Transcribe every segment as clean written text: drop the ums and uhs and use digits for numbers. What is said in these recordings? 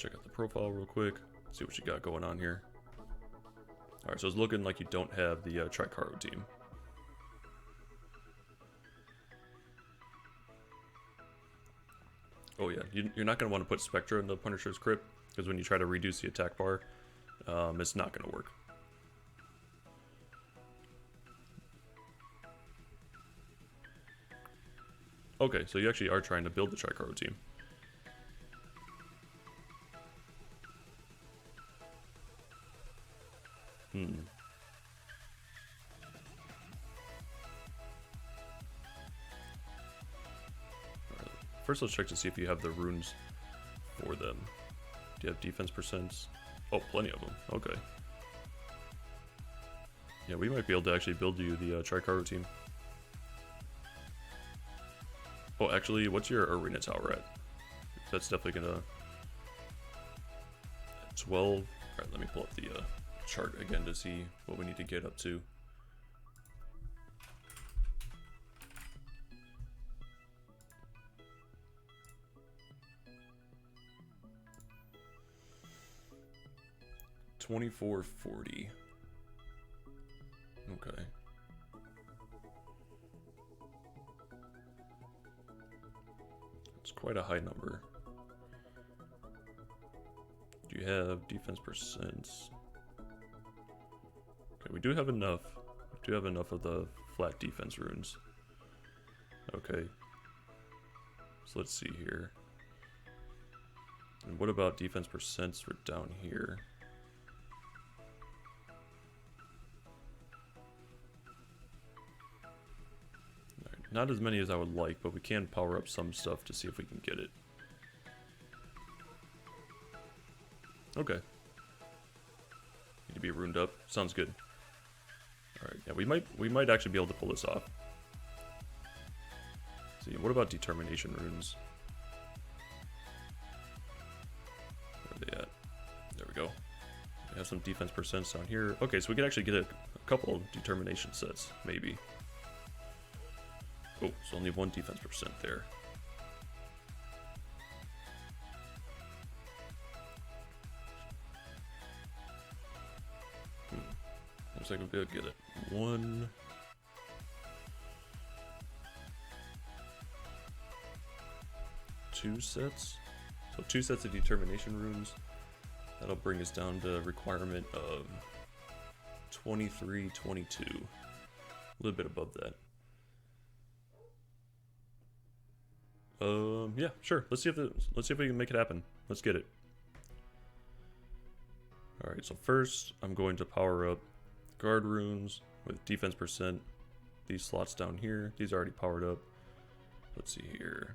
check out the profile real quick. See what you got going on here. Alright, so it's looking like you don't have the Tricaru team. Oh yeah, you're not going to want to put Spectra in the Punisher's Crypt, because when you try to reduce the attack bar, it's not going to work. Okay, so you actually are trying to build the Tricaru team. First, let's check to see if you have the runes for them. Do you have defense percents? Oh, plenty of them. Okay. Yeah, we might be able to actually build you the Tricaru team. Oh, actually, what's your arena tower at? That's definitely gonna... 12. Alright, let me pull up the chart again to see what we need to get up to. $24.40. Okay. It's quite a high number. Do you have defense percents? Okay, we do have enough. We do have enough of the flat defense runes. Okay. So let's see here. And what about defense percents for down here? Not as many as I would like, but we can power up some stuff to see if we can get it. Okay. Need to be runed up. Sounds good. Alright, yeah, we might actually be able to pull this off. Let's see, what about determination runes? Where are they at? There we go. We have some defense percents down here. Okay, so we can actually get a couple of determination sets, maybe. Oh, so only one defense percent there. Looks like we'll be able to get it. 1, 2 sets. So 2 sets of determination runes. That'll bring us down to a requirement of 23, 22. A little bit above that. Yeah, sure. Let's see if we can make it happen. Let's get it. All right. So first, I'm going to power up guard runes with defense percent. These slots down here. These are already powered up. Let's see here.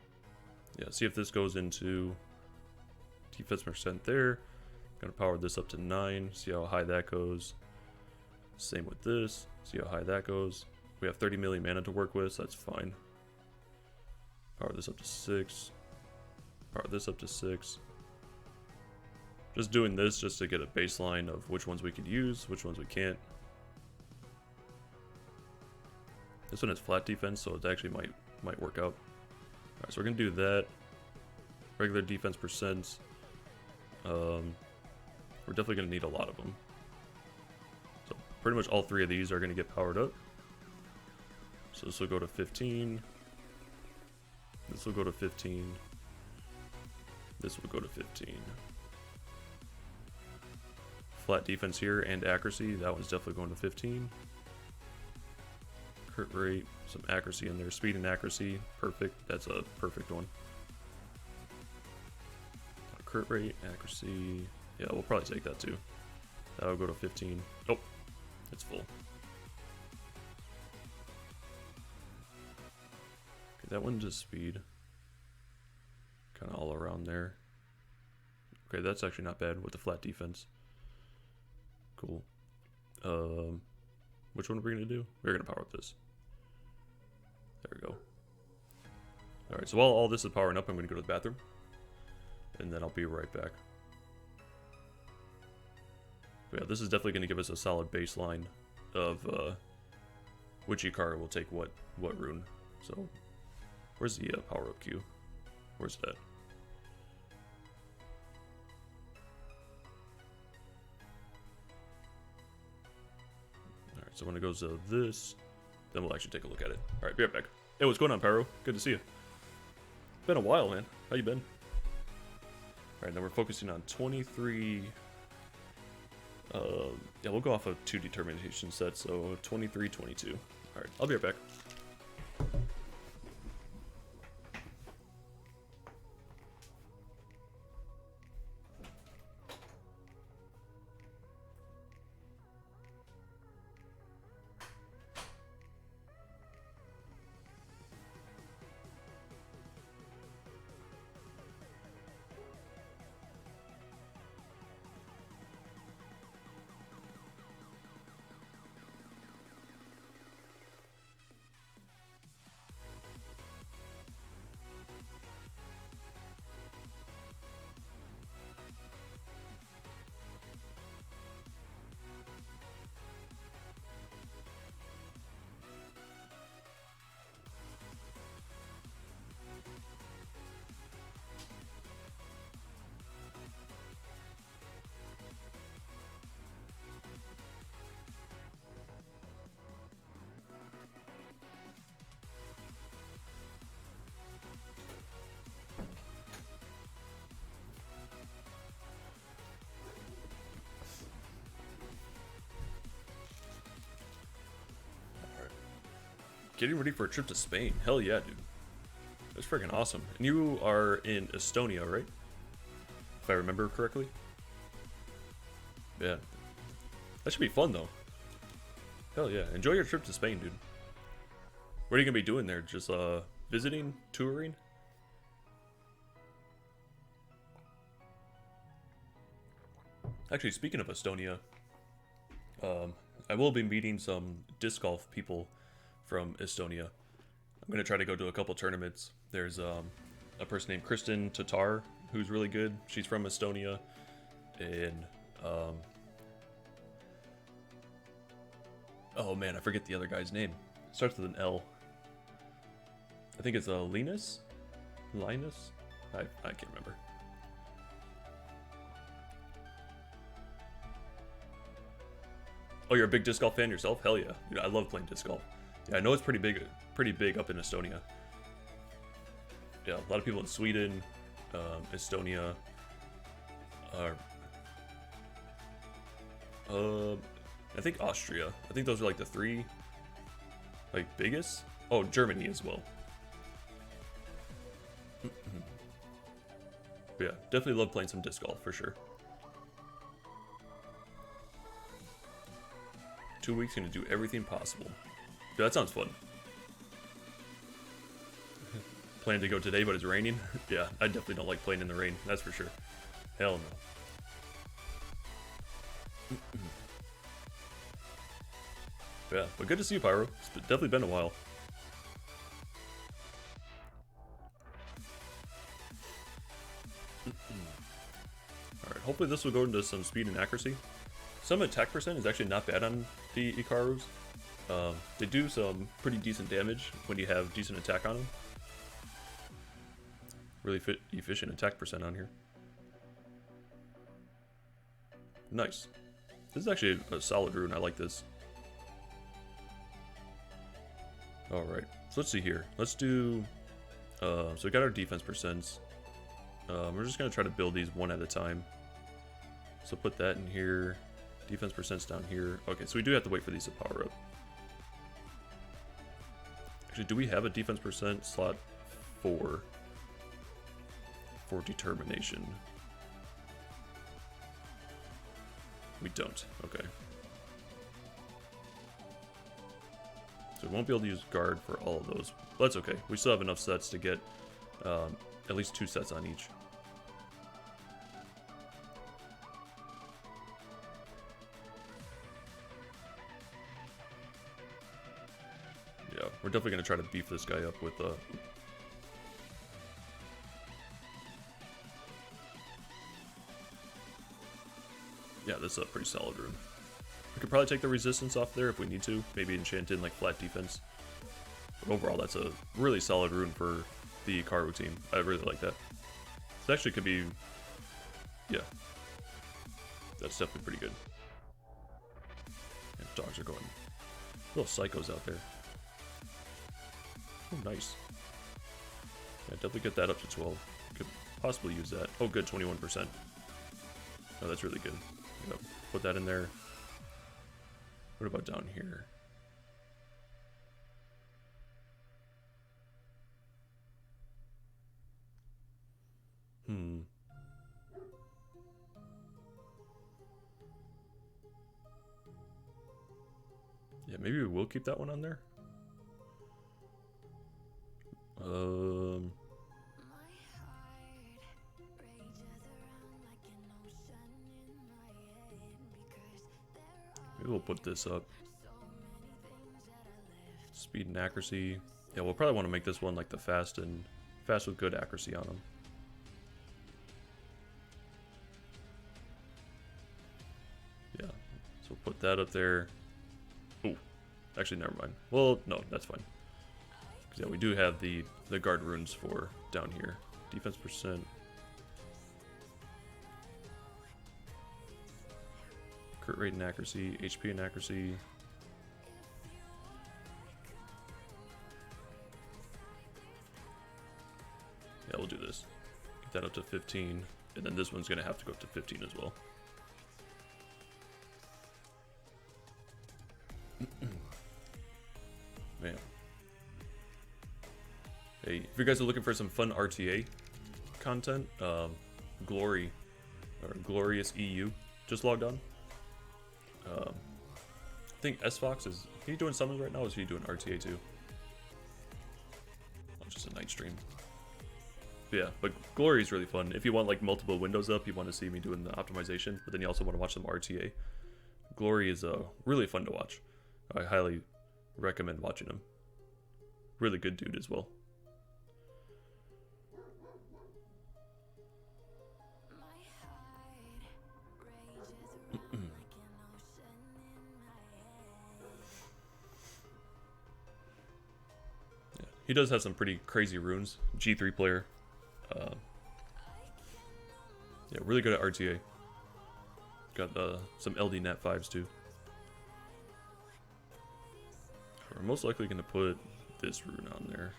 Yeah. See if this goes into defense percent there. I'm gonna power this up to 9. See how high that goes. Same with this. See how high that goes. We have 30 million mana to work with, so that's fine. Power this up to 6. Power this up to 6. Just doing this just to get a baseline of which ones we could use, which ones we can't. This one has flat defense, so it actually might work out. Alright, so we're gonna do that. Regular defense percents. We're definitely gonna need a lot of them. So pretty much all 3 of these are gonna get powered up. So this will go to 15. This will go to 15. This will go to 15. Flat defense here and accuracy. That one's definitely going to 15. Crit rate, some accuracy in there. Speed and accuracy, perfect. That's a perfect one. Crit rate, accuracy. Yeah, we'll probably take that too. That'll go to 15. Oh, it's full. That one just speed. Kind of all around there. Okay, that's actually not bad with the flat defense. Cool. Which one are we going to do? We're going to power up this. There we go. Alright, so while all this is powering up, I'm going to go to the bathroom. And then I'll be right back. But yeah, this is definitely going to give us a solid baseline of which Tricaru will take what rune. So, where's the power-up queue? Where's that? So when it goes to this, then we'll actually take a look at it. All right, be right back. Hey, what's going on, Pyro? Good to see you. Been a while, man. How you been? All right, now we're focusing on 23. Yeah, we'll go off of 2 determination sets, so 23, 22. All right, I'll be right back. Getting ready for a trip to Spain. Hell yeah, dude. That's freaking awesome. And you are in Estonia, right? If I remember correctly. Yeah. That should be fun, though. Hell yeah. Enjoy your trip to Spain, dude. What are you going to be doing there? Just, visiting? Touring? Actually, speaking of Estonia, I will be meeting some disc golf people from Estonia. I'm going to try to go to a couple tournaments. There's a person named Kristen Tatar who's really good. She's from Estonia. And oh man, I forget the other guy's name. Starts with an L. I think it's Linus? Linus? I can't remember. Oh, you're a big disc golf fan yourself? Hell yeah. Dude, I love playing disc golf. Yeah, I know it's pretty big up in Estonia. Yeah, a lot of people in Sweden, Estonia, I think Austria. I think those are like the 3, like, biggest. Oh, Germany as well. Yeah, definitely love playing some disc golf for sure. 2 weeks, gonna do everything possible. Dude, that sounds fun. Plan to go today, but it's raining. Yeah, I definitely don't like playing in the rain. That's for sure. Hell no. Yeah, but good to see you, Pyro. It's definitely been a while. Alright, hopefully this will go into some speed and accuracy. Some attack percent is actually not bad on the Icarus. They do some pretty decent damage when you have decent attack on them. Really efficient attack percent on here. Nice. This is actually a solid rune. I like this. Alright, so let's see here. Let's do... so we got our defense percents. We're just going to try to build these one at a time. So put that in here. Defense percents down here. Okay, so we do have to wait for these to power up. Actually, do we have a defense percent slot for determination? We don't. Okay. So we won't be able to use guard for all of those. But that's okay. We still have enough sets to get at least 2 sets on each. Yeah, we're definitely going to try to beef this guy up with... Yeah, this is a pretty solid rune. We could probably take the resistance off there if we need to. Maybe enchant in like flat defense. But overall, that's a really solid rune for the Tricaru team. I really like that. This actually could be... Yeah. That's definitely pretty good. And dogs are going Little psychos out there. Oh, nice. Yeah, definitely get that up to 12. Could possibly use that. Oh, good, 21%. Oh, that's really good. Yep. Put that in there. What about down here? Yeah, maybe we will keep that one on there. Maybe we'll put this up. Speed and accuracy. Yeah, we'll probably want to make this one like the fast with good accuracy on them. Yeah, so we'll put that up there. Oh, actually, never mind. Well, no, that's fine. Yeah, we do have the guard runes for down here. Defense percent. Crit rate and accuracy, HP and accuracy. Yeah, we'll do this. Get that up to 15. And then this one's going to have to go up to 15 as well. Man. Hey, if you guys are looking for some fun RTA content, Glory, or Glorious EU, just logged on. I think S-Fox is he doing summons right now, or is he doing RTA too? Oh, just a night stream. But yeah, but Glory is really fun. If you want like multiple windows up, you want to see me doing the optimization, but then you also want to watch some RTA. Glory is really fun to watch. I highly recommend watching him. Really good dude as well. He does have some pretty crazy runes. G3 player. Yeah, really good at RTA. Got some LD Nat 5s too. We're most likely going to put this rune on there.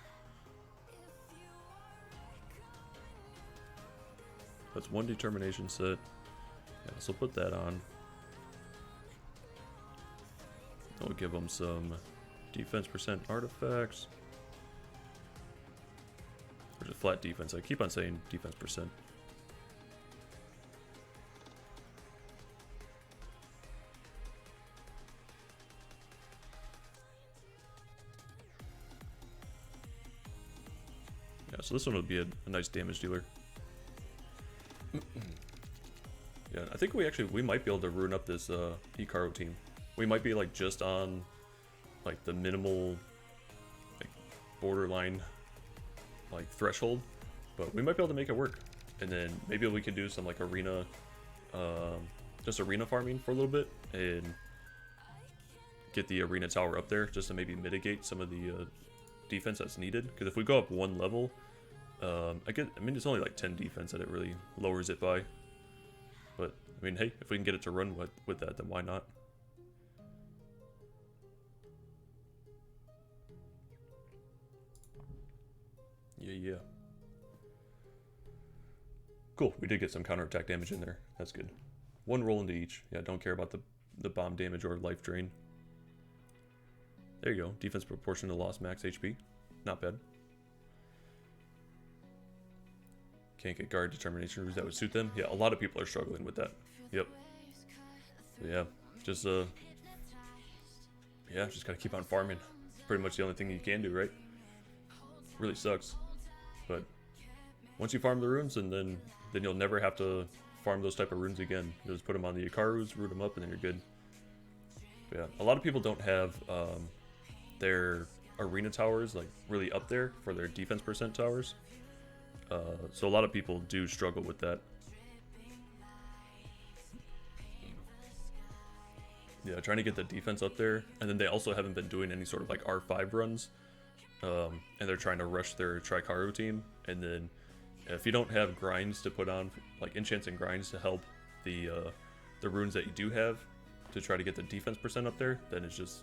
That's one determination set. Yeah, so put that on. We'll give them some defense percent artifacts. Or just flat defense. I keep on saying defense percent. Yeah, so this one would be a nice damage dealer. Yeah, I think we might be able to rune up this Tricaru team. We might be like just on like the minimal like borderline like threshold, but we might be able to make it work. And then maybe we could do some like arena just arena farming for a little bit and get the arena tower up there just to maybe mitigate some of the defense that's needed. Because if we go up one level, I mean it's only like 10 defense that it really lowers it by. But I mean, hey, if we can get it to run with that, then why not? Yeah. Cool, we did get some counterattack damage in there. That's good. One roll into each. Yeah, don't care about the bomb damage or life drain. There you go. Defense proportion to lost max HP. Not bad. Can't get guard determination runes that would suit them. Yeah, a lot of people are struggling with that. Yep. So yeah, just gotta keep on farming. Pretty much the only thing you can do, right? Really sucks. But once you farm the runes, and then you'll never have to farm those type of runes again. You'll just put them on the Tricarus, root them up, and then you're good. But yeah, a lot of people don't have their arena towers like really up there for their defense percent towers. So a lot of people do struggle with that. Yeah, trying to get the defense up there, and then they also haven't been doing any sort of like R5 runs. And they're trying to rush their Tricaru team, and then if you don't have grinds to put on, like enchants and grinds to help the runes that you do have to try to get the defense percent up there, then it's just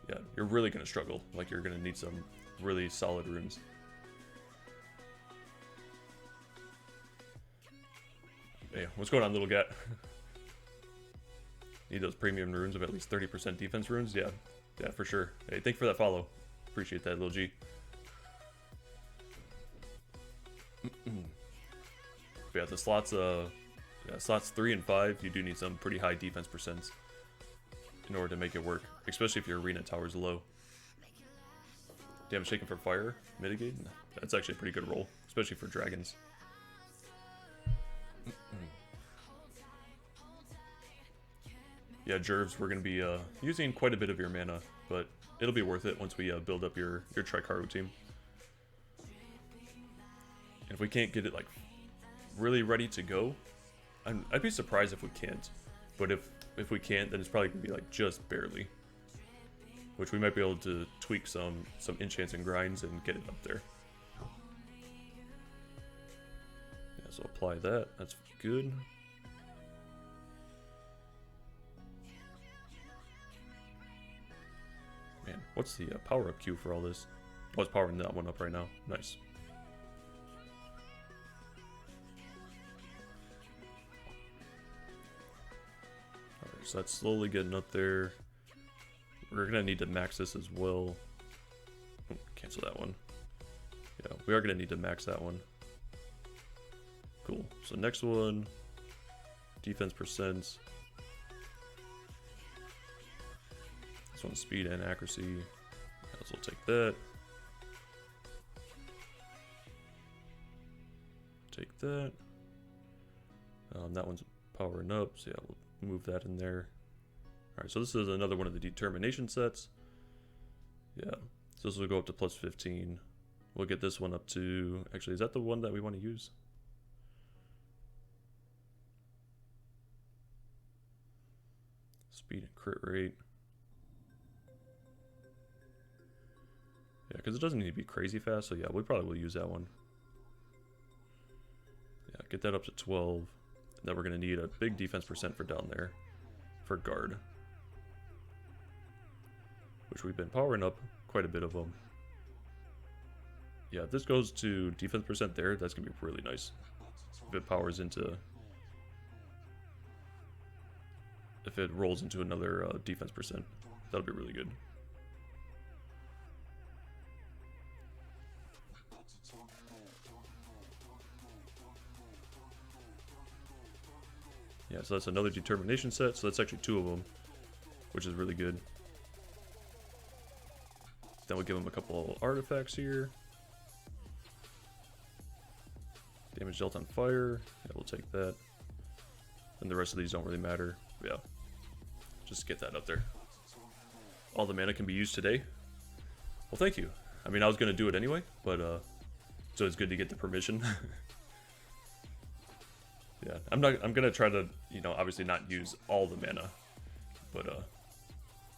yeah, you're really gonna struggle. Like, you're gonna need some really solid runes. Hey, what's going on, little guy? Need those premium runes of at least 30% defense runes? Yeah, yeah, for sure. Hey, thank you for that follow. Appreciate that, little G. Yeah, the slots, slots 3 and 5, you do need some pretty high defense percents in order to make it work, especially if your arena tower's low. Damage taken for fire, mitigate. That's actually a pretty good roll, especially for dragons. Yeah, JerVs, we're going to be using quite a bit of your mana, but it'll be worth it once we build up your Tricaru team. And if we can't get it like really ready to go, I'd be surprised if we can't. But if we can't, then it's probably going to be like just barely. Which we might be able to tweak some enchants and grinds and get it up there. Yeah, so apply that. That's good. Man, what's the power up queue for all this? Oh, it's powering that one up right now. Nice. Alright, so that's slowly getting up there. We're gonna need to max this as well. Oh, cancel that one. Yeah, we are gonna need to max that one. Cool. So next one, defense percents. This one's speed and accuracy. Yeah, so we'll take that. Take that. That one's powering up, so yeah, we'll move that in there. Alright, so this is another one of the determination sets. Yeah, so this will go up to plus 15. We'll get this one up to... Actually, is that the one that we want to use? Speed and crit rate. Yeah, because it doesn't need to be crazy fast, so yeah, we probably will use that one. Yeah, get that up to 12. Then we're going to need a big defense percent for down there. For guard. Which we've been powering up quite a bit of them. Yeah, if this goes to defense percent there, that's going to be really nice. If it powers into... If it rolls into another defense percent, that'll be really good. Yeah, so that's another determination set, so that's actually 2 of them, which is really good. Then we'll give him a couple artifacts here. Damage dealt on fire, yeah, we'll take that. And the rest of these don't really matter, yeah. Just get that up there. All the mana can be used today. Well, thank you. I mean, I was going to do it anyway, but so it's good to get the permission. Yeah, I'm gonna try to, you know, obviously not use all the mana, but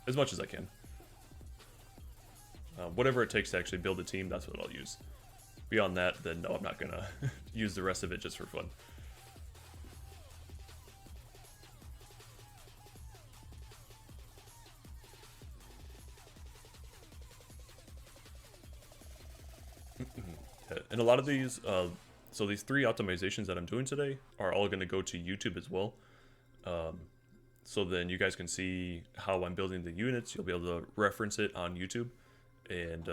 as much as I can. Whatever it takes to actually build a team, that's what I'll use. Beyond that, then no, I'm not gonna use the rest of it just for fun. And a lot of these, so these 3 optimizations that I'm doing today are all going to go to YouTube as well. So then you guys can see how I'm building the units. You'll be able to reference it on YouTube and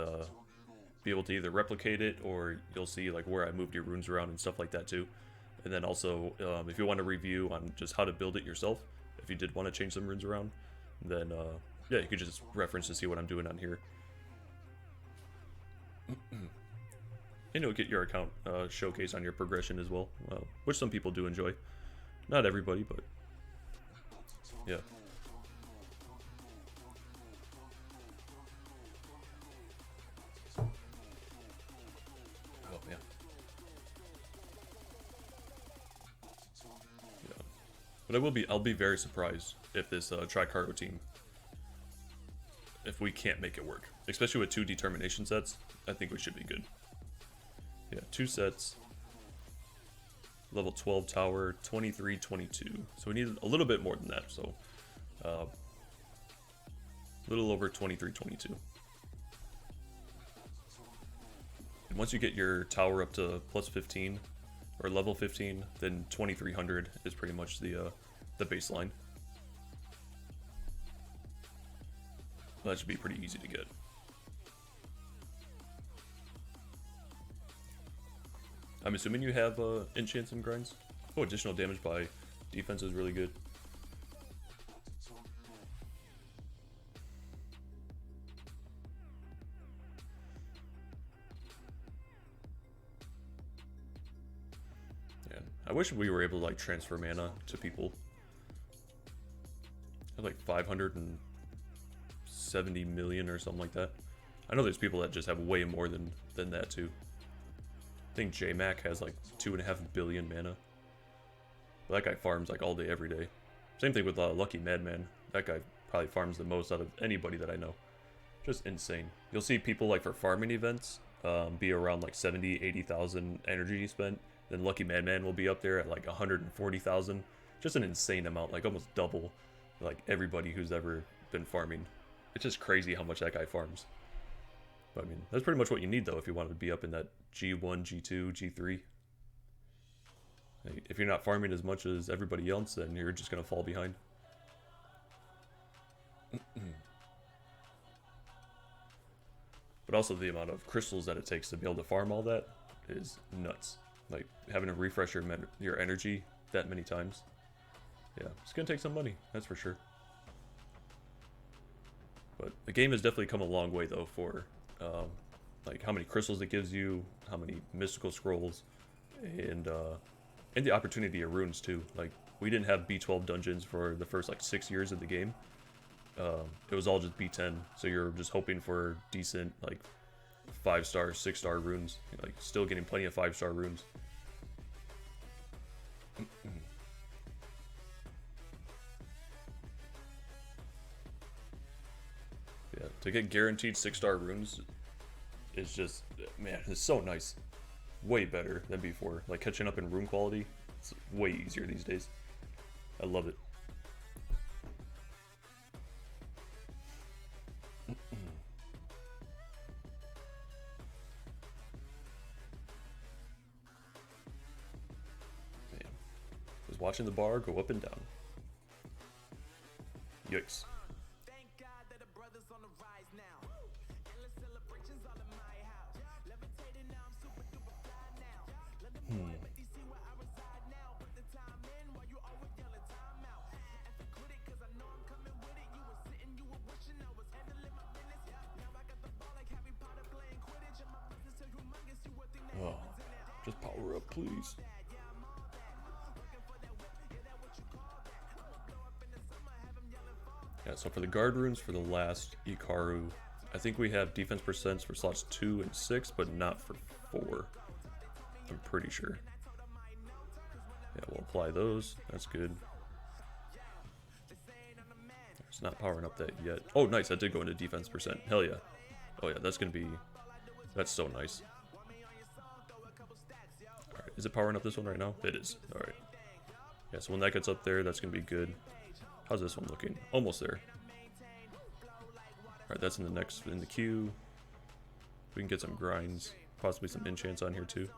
be able to either replicate it, or you'll see like where I moved your runes around and stuff like that too. And then also, if you want a review on just how to build it yourself, if you did want to change some runes around, then yeah, you could just reference to see what I'm doing on here. And you'll get your account showcase on your progression as well, which some people do enjoy. Not everybody, but yeah. Oh man. Yeah. But I'll be very surprised if this Tricaru team, if we can't make it work, especially with 2 determination sets. I think we should be good. Yeah, 2 sets, level 12 tower, 23, 22. So we need a little bit more than that. So A little over 23, 22. And once you get your tower up to plus 15 or level 15, then 2300 is pretty much the baseline. That should be pretty easy to get. I'm assuming you have enchants and grinds. Oh, additional damage by defense is really good. Yeah, I wish we were able to like transfer mana to people. I have like 570 million or something like that. I know there's people that just have way more than that too. I think JMac has like 2.5 billion mana. But that guy farms like all day, every day. Same thing with Lucky Madman. That guy probably farms the most out of anybody that I know. Just insane. You'll see people like for farming events be around like 70, 80,000 energy spent. Then Lucky Madman will be up there at like 140,000. Just an insane amount, like almost double like everybody who's ever been farming. It's just crazy how much that guy farms. But I mean, that's pretty much what you need though if you want to be up in that G1, G2, G3. If you're not farming as much as everybody else, then you're just going to fall behind. But also the amount of crystals that it takes to be able to farm all that is nuts. Like having to refresh your energy that many times. Yeah, it's going to take some money, that's for sure. But the game has definitely come a long way though for like how many crystals it gives you, how many mystical scrolls, and the opportunity of runes too. Like we didn't have B12 dungeons for the first like 6 years of the game. It was all just B10, so you're just hoping for decent like 5-star, 6-star runes. Like still getting plenty of 5-star runes. Yeah, to get guaranteed 6-star runes is just, man, it's so nice. Way better than before. Like catching up in rune quality, it's way easier these days. I love it. Man, just watching the bar go up and down. Yikes. Oh, just power up, please. Yeah, so for the guard runes for the last Tricaru, I think we have defense percents for slots 2 and 6, but not for 4. I'm pretty sure. Yeah, we'll apply those. That's good. It's not powering up that yet. Oh, nice. That did go into defense percent. Hell yeah. Oh, yeah. That's going to be... That's so nice. Alright. Is it powering up this one right now? It is. Alright. Yeah, so when that gets up there, that's going to be good. How's this one looking? Almost there. Alright, that's in the queue. We can get some grinds. Possibly some enchants on here too.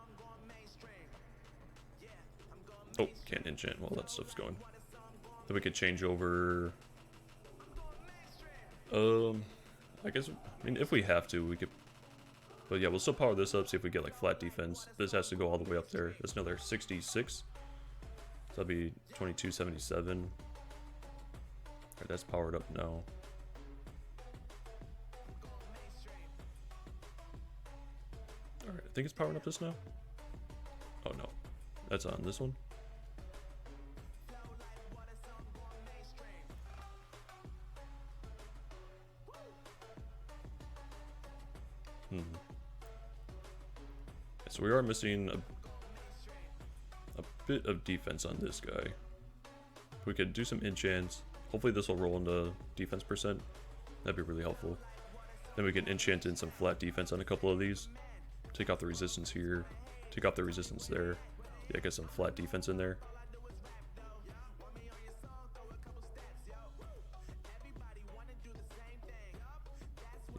Oh, can't enchant while that stuff's going. Then we could change over... I guess, I mean, if we have to, we could... But yeah, we'll still power this up, see if we get like flat defense. This has to go all the way up there. That's another 66. So that'd be 2277. Alright, that's powered up now. Alright, I think it's powering up this now. Oh no, that's on this one. So we are missing a bit of defense on this guy. We could do some enchants. Hopefully this will roll into defense percent. That'd be really helpful. Then we can enchant in some flat defense on a couple of these. Take off the resistance here. Take off the resistance there. Yeah, get some flat defense in there.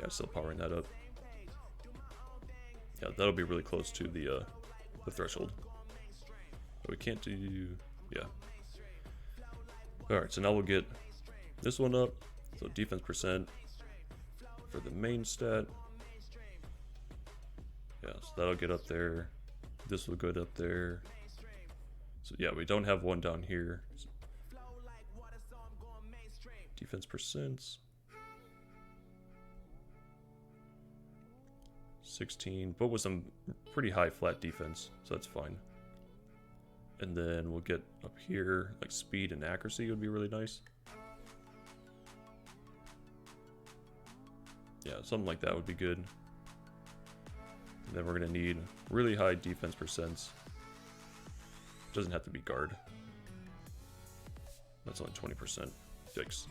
Yeah, still powering that up. Yeah, that'll be really close to the threshold. But we can't do... yeah. Alright, so now we'll get this one up. So defense percent for the main stat. Yeah, so that'll get up there. This will go up there. So yeah, we don't have one down here. Defense percents. 16, but with some pretty high flat defense, so that's fine. And then we'll get up here, like speed and accuracy would be really nice. Yeah, something like that would be good. And then we're gonna need really high defense percents. Doesn't have to be guard. That's only 20%. Yikes.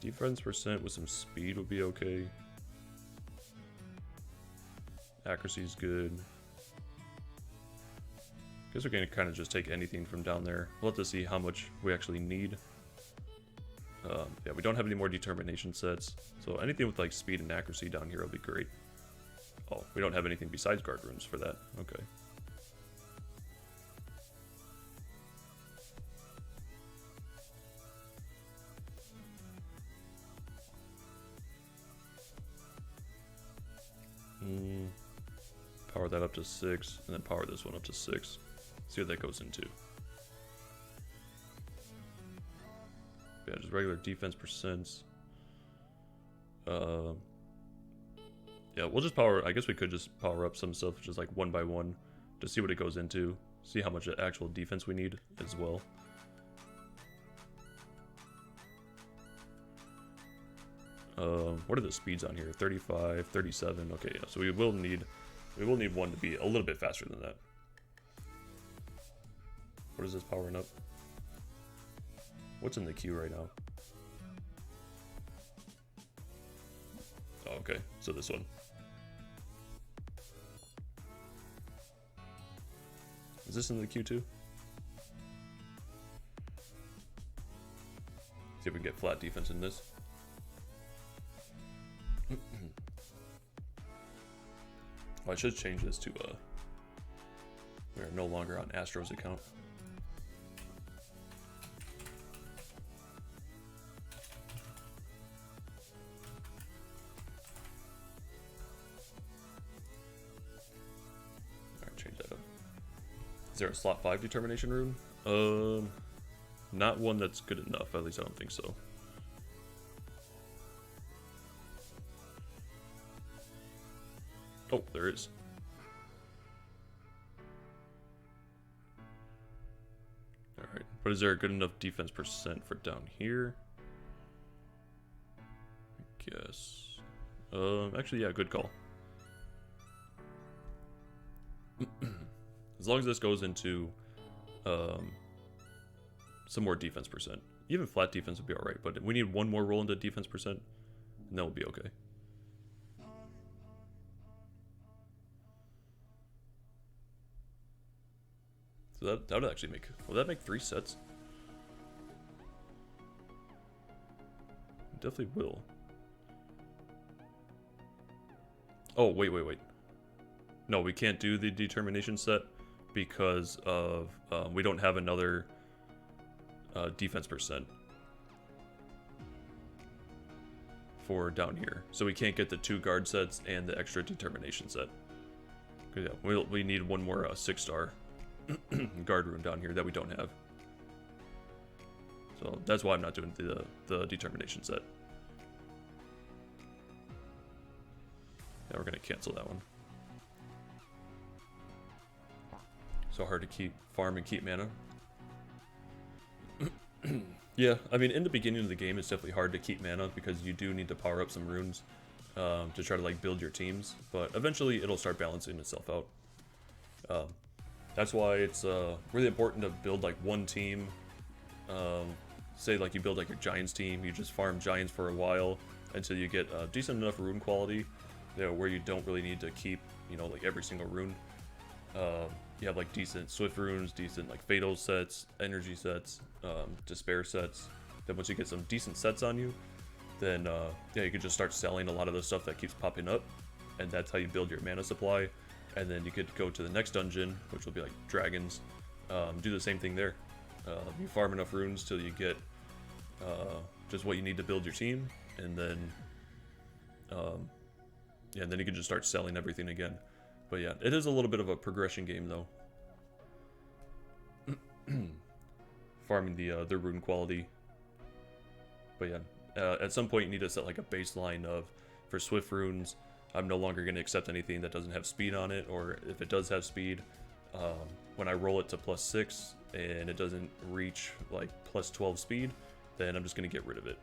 Defense percent with some speed would be okay. Accuracy is good. Guess we're gonna kind of just take anything from down there. We'll have to see how much we actually need. Yeah, we don't have any more determination sets, so anything with like speed and accuracy down here will be great. Oh, we don't have anything besides guard rooms for that. Okay. Power that up to 6, and then power this one up to 6. See what that goes into. Yeah, just regular defense percents. Yeah, we'll just power. I guess we could just power up some stuff just like one by one to see what it goes into. See how much actual defense we need as well. What are the speeds on here? 35, 37. Okay, yeah. So we will need one to be a little bit faster than that. What is this powering up? What's in the queue right now? Oh, okay. So this one. Is this in the queue too? See if we can get flat defense in this. Oh, I should change this to we are no longer on Astro's account. Alright, change that up. Is there a slot 5 determination rune? Not one that's good enough, at least I don't think so. Oh, there is. Alright, but is there a good enough defense percent for down here? I guess. Actually, yeah, good call. As long as this goes into some more defense percent. Even flat defense would be alright, but we need one more roll into defense percent, and that will be okay. So that would actually make... will that make 3 sets? It definitely will. Oh, wait. No, we can't do the determination set because of... we don't have another defense percent for down here. So we can't get the 2 guard sets and the extra determination set. Yeah, we need one more 6-star guard rune down here that we don't have. So that's why I'm not doing the determination set. Yeah, we're gonna cancel that one. So hard to keep farm and keep mana. Yeah, I mean in the beginning of the game it's definitely hard to keep mana because you do need to power up some runes to try to like build your teams, but eventually it'll start balancing itself out. That's why it's really important to build like one team. Say like you build like your Giants team, you just farm Giants for a while until you get decent enough rune quality, where you don't really need to keep, you know, like every single rune. you have like decent Swift runes, decent like Fatal sets, energy sets, Despair sets. Then once you get some decent sets on you, then yeah, you can just start selling a lot of the stuff that keeps popping up, and that's how you build your mana supply. And then you could go to the next dungeon, which will be like dragons. Do the same thing there. You farm enough runes till you get just what you need to build your team, and then yeah, and then you can just start selling everything again. But yeah, it is a little bit of a progression game though. Farming the rune quality. But yeah, at some point you need to set like a baseline of, for Swift runes, I'm no longer going to accept anything that doesn't have speed on it, or if it does have speed, when I roll it to +6 and it doesn't reach like +12 speed, then I'm just going to get rid of it.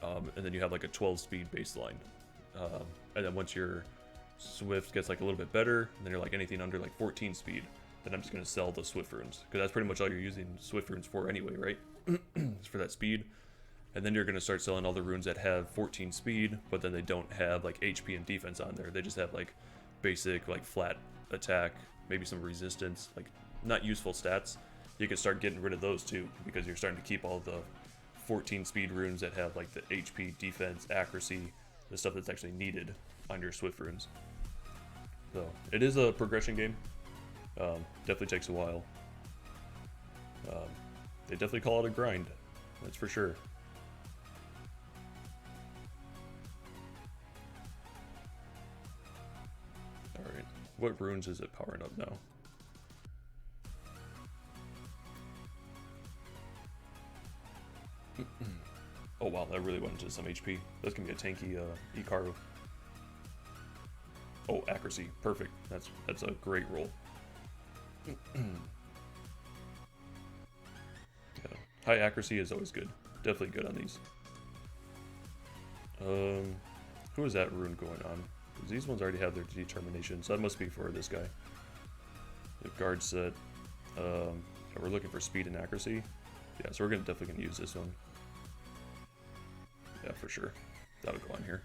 And then you have like a 12 speed baseline. And then once your Swift gets like a little bit better, and then you're like anything under like 14 speed, then I'm just going to sell the Swift runes, because that's pretty much all you're using Swift runes for anyway, right? It's for that speed. And then you're going to start selling all the runes that have 14 speed, but then they don't have like HP and defense on there. They just have like basic like flat attack, maybe some resistance, like not useful stats. You can start getting rid of those too, because you're starting to keep all the 14 speed runes that have like the HP, defense, accuracy, the stuff that's actually needed on your Swift runes. So it is a progression game. Definitely takes a while. They definitely call it a grind, that's for sure. Alright, what runes is it powering up now? Oh wow, that really went into some HP. That's gonna be a tanky Tricaru. Oh, accuracy, perfect. That's a great roll. Yeah. High accuracy is always good. Definitely good on these. Who is that rune going on? Because these ones already have their determination, so that must be for this guy. The guard set. We're looking for speed and accuracy. Yeah, so we're definitely gonna use this one. Yeah, for sure. That'll go on here.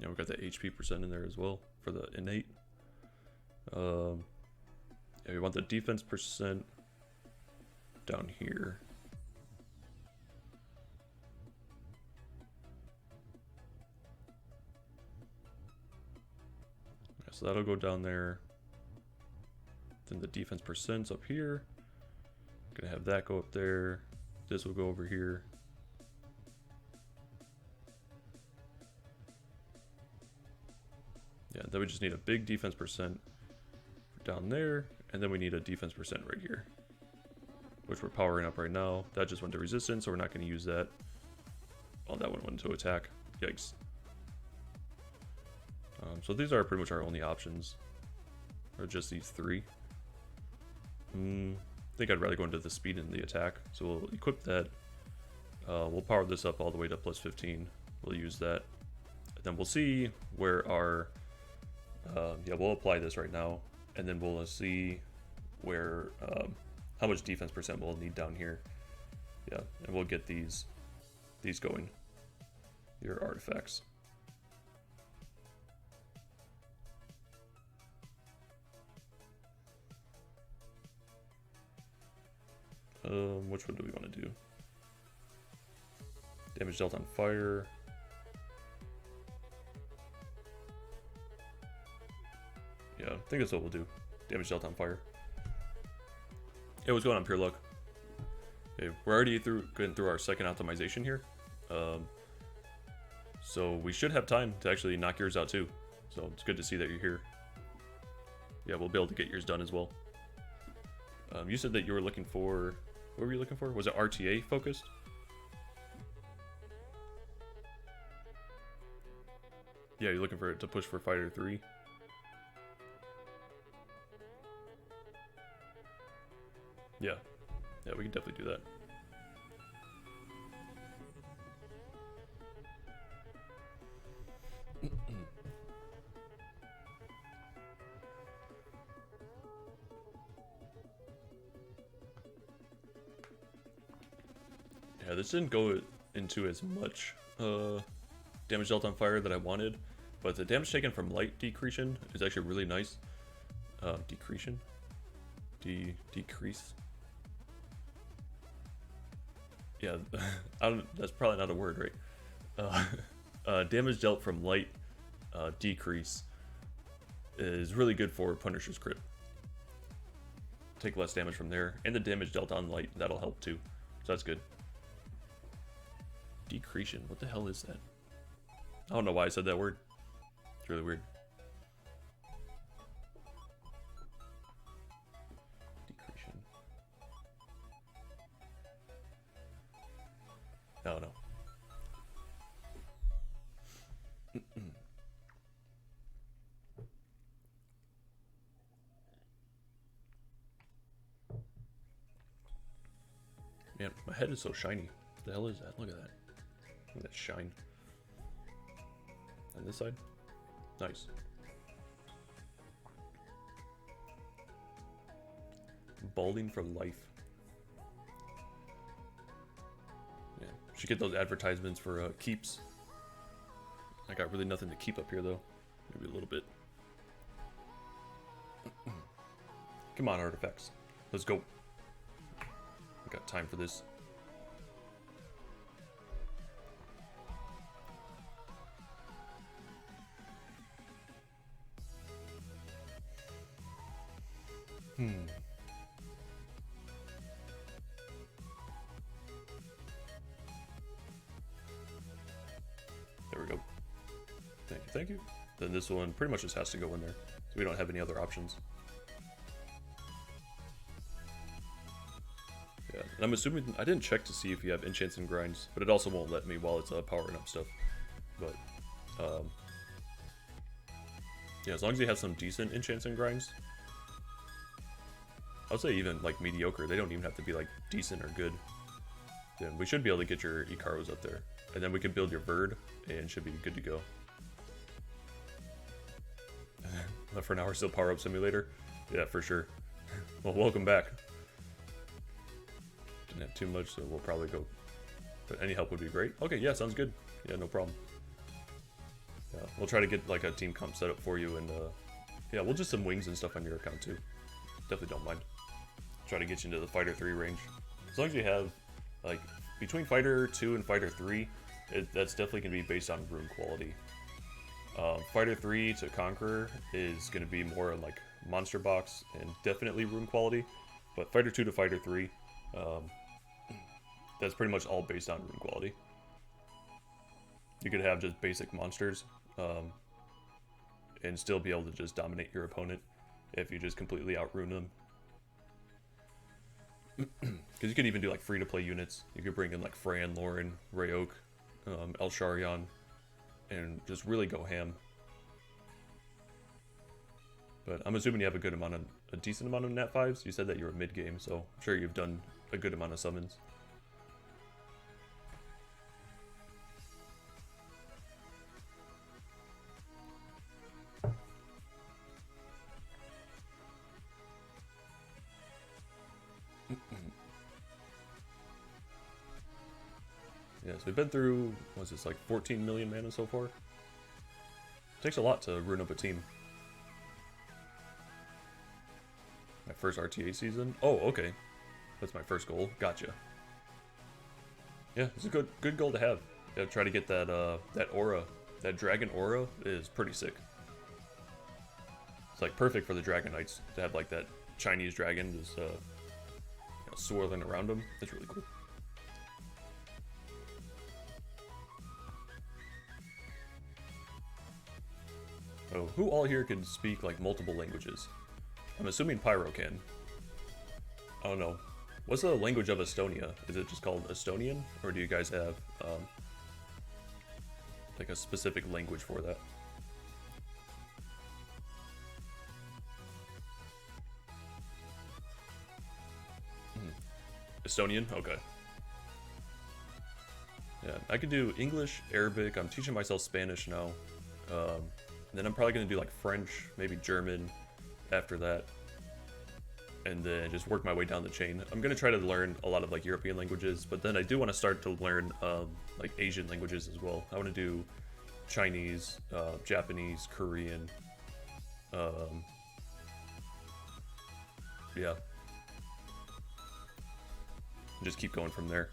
Yeah, we've got the HP percent in there as well for the innate. Yeah, we want the defense percent down here. Yeah, so that'll go down there. Then the defense percent's up here. Gonna have that go up there. This will go over here. Yeah, then we just need a big defense percent down there, and then we need a defense percent right here, which we're powering up right now. That just went to resistance, so we're not going to use that. Oh, that one went to attack. Yikes. So these are pretty much our only options, or just these three. I think I'd rather go into the speed and the attack, so we'll equip that. We'll power this up all the way to +15. We'll use that, and then we'll see where our yeah, we'll apply this right now, and then we'll see where how much defense percent we'll need down here. Yeah, and we'll get these going, your artifacts. Which one do we want to do? Damage dealt on fire. Yeah, I think that's what we'll do. Damage dealt on fire. Yeah, what's going on, Pure Luck? Okay, we're already getting through our second optimization here. So we should have time to actually knock yours out too. So it's good to see that you're here. Yeah, we'll be able to get yours done as well. You said that you were looking for... What were you looking for? Was it RTA focused? Yeah, you're looking for it to push for Fighter 3. Yeah. Yeah, we can definitely do that. Yeah, this didn't go into as much damage dealt on fire that I wanted, but the damage taken from light decretion is actually really nice. Decretion? Decrease? Yeah, that's probably not a word, right? Damage dealt from light decrease is really good for Punisher's crit. Take less damage from there, and the damage dealt on light, that'll help too. So that's good. Decretion, what the hell is that? I don't know why I said that word. It's really weird. Decretion. I don't know. Man, my head is so shiny. What the hell is that? Look at that. Look at that shine. On this side? Nice. Balding for life. Yeah, should get those advertisements for keeps. I got really nothing to keep up here though. Maybe a little bit. Come on, artifacts. Let's go. We got time for this. There we go. Thank you, thank you. Then this one pretty much just has to go in there. So we don't have any other options. Yeah, and I'm assuming, I didn't check to see if you have enchants and grinds, but it also won't let me while it's powering up stuff. But, yeah, as long as you have some decent enchants and grinds, I would say even like mediocre, they don't even have to be like decent or good. Then we should be able to get your Icaros up there. And then we can build your bird and should be good to go. Left for an hour still power up simulator? Yeah, for sure. Well, welcome back. Didn't have too much, so we'll probably go. But any help would be great. Okay, yeah, sounds good. Yeah, no problem. Yeah, we'll try to get like a team comp set up for you, and yeah, we'll just some wings and stuff on your account too. Definitely don't mind. Try to get you into the Fighter 3 range. As long as you have, like, between Fighter 2 and Fighter 3, that's definitely going to be based on rune quality. Fighter 3 to Conqueror is going to be more like Monster Box and definitely rune quality. But Fighter 2 to Fighter 3, that's pretty much all based on rune quality. You could have just basic monsters and still be able to just dominate your opponent if you just completely outrune them. Because you could even do like free-to-play units. You could bring in like Fran, Lauren, Rayoke, El Sharion, and just really go ham. But I'm assuming you have a decent amount of Nat 5s. You said that you were mid-game, so I'm sure you've done a good amount of summons. Yeah, so we've been through, what's this, like 14 million mana so far? Takes a lot to rune up a team. My first RTA season? Oh, okay. That's my first goal. Gotcha. Yeah, it's a good goal to have. Yeah, try to get that that aura. That dragon aura is pretty sick. It's like perfect for the Dragon Knights to have like that Chinese dragon just you know, swirling around them. That's really cool. Oh, who all here can speak like multiple languages? I'm assuming Pyro can. I don't know. What's the language of Estonia? Is it just called Estonian? Or do you guys have like a specific language for that? Estonian? Okay. Yeah, I could do English, Arabic. I'm teaching myself Spanish now. Then I'm probably going to do like French, maybe German after that. and then just work my way down the chain. I'm gonna try to learn a lot of like European languages, but then I do want to start to learn like Asian languages as well. I want to do Chinese, Japanese, Korean. Yeah. Just keep going from there.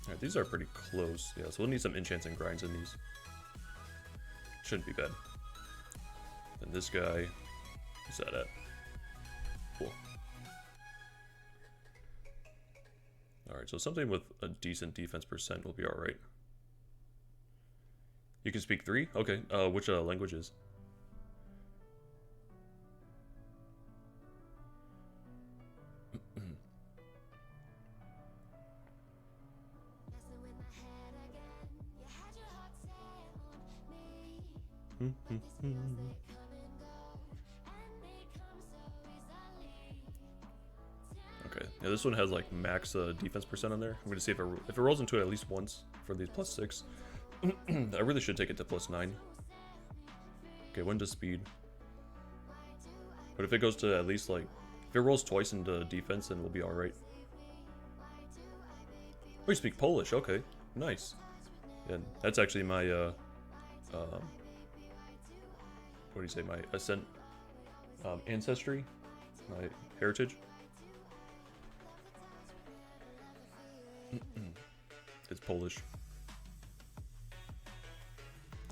Alright, these are pretty close. Yeah, so we'll need some enchants and grinds in these. Shouldn't be bad. And this guy, what's that at? Cool. Alright, so something with a decent defense percent will be alright. You can speak 3? Okay, which languages? Okay, yeah, this one has like max defense percent on there. I'm gonna see if it rolls into it at least once for these +6. I really should take it to +9. Okay, when does speed? But if it goes to at least like, if it rolls twice into defense, then we'll be alright. Oh, you speak Polish, okay, nice. Yeah, that's actually my, what do you say, my ascent, ancestry, my heritage. It's Polish.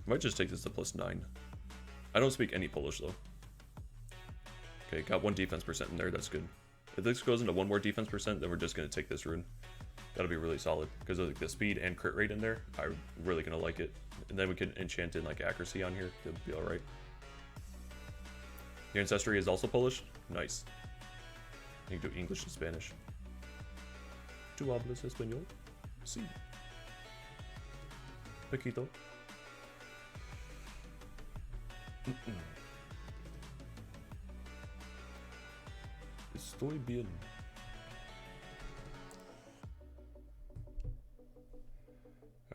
I might just take this to +9. I don't speak any Polish though. Okay, got 1 defense percent in there, that's good. If this goes into 1 more defense percent, then we're just gonna take this rune. That'll be really solid, because of like, the speed and crit rate in there, I'm really gonna like it. And then we can enchant in like accuracy on here, it'll be alright. Your ancestry is also Polish? Nice. You can do English and Spanish. ¿Tú hablas español? Sí. Poquito. Estoy bien.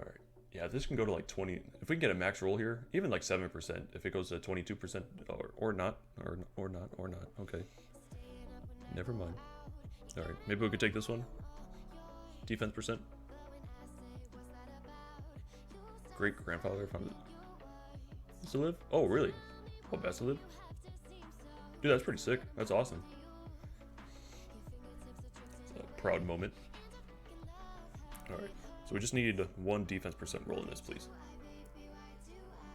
Alright. Yeah, this can go to like 20. If we can get a max roll here, even like 7%, if it goes to 22%, or not. Okay. Never mind. Alright, maybe we could take this one. Defense percent. Great grandfather found it. Basiliv? Oh, really? Oh, Basiliv? Dude, that's pretty sick. That's awesome. It's a proud moment. Alright, so we just need 1 defense percent roll in this, please.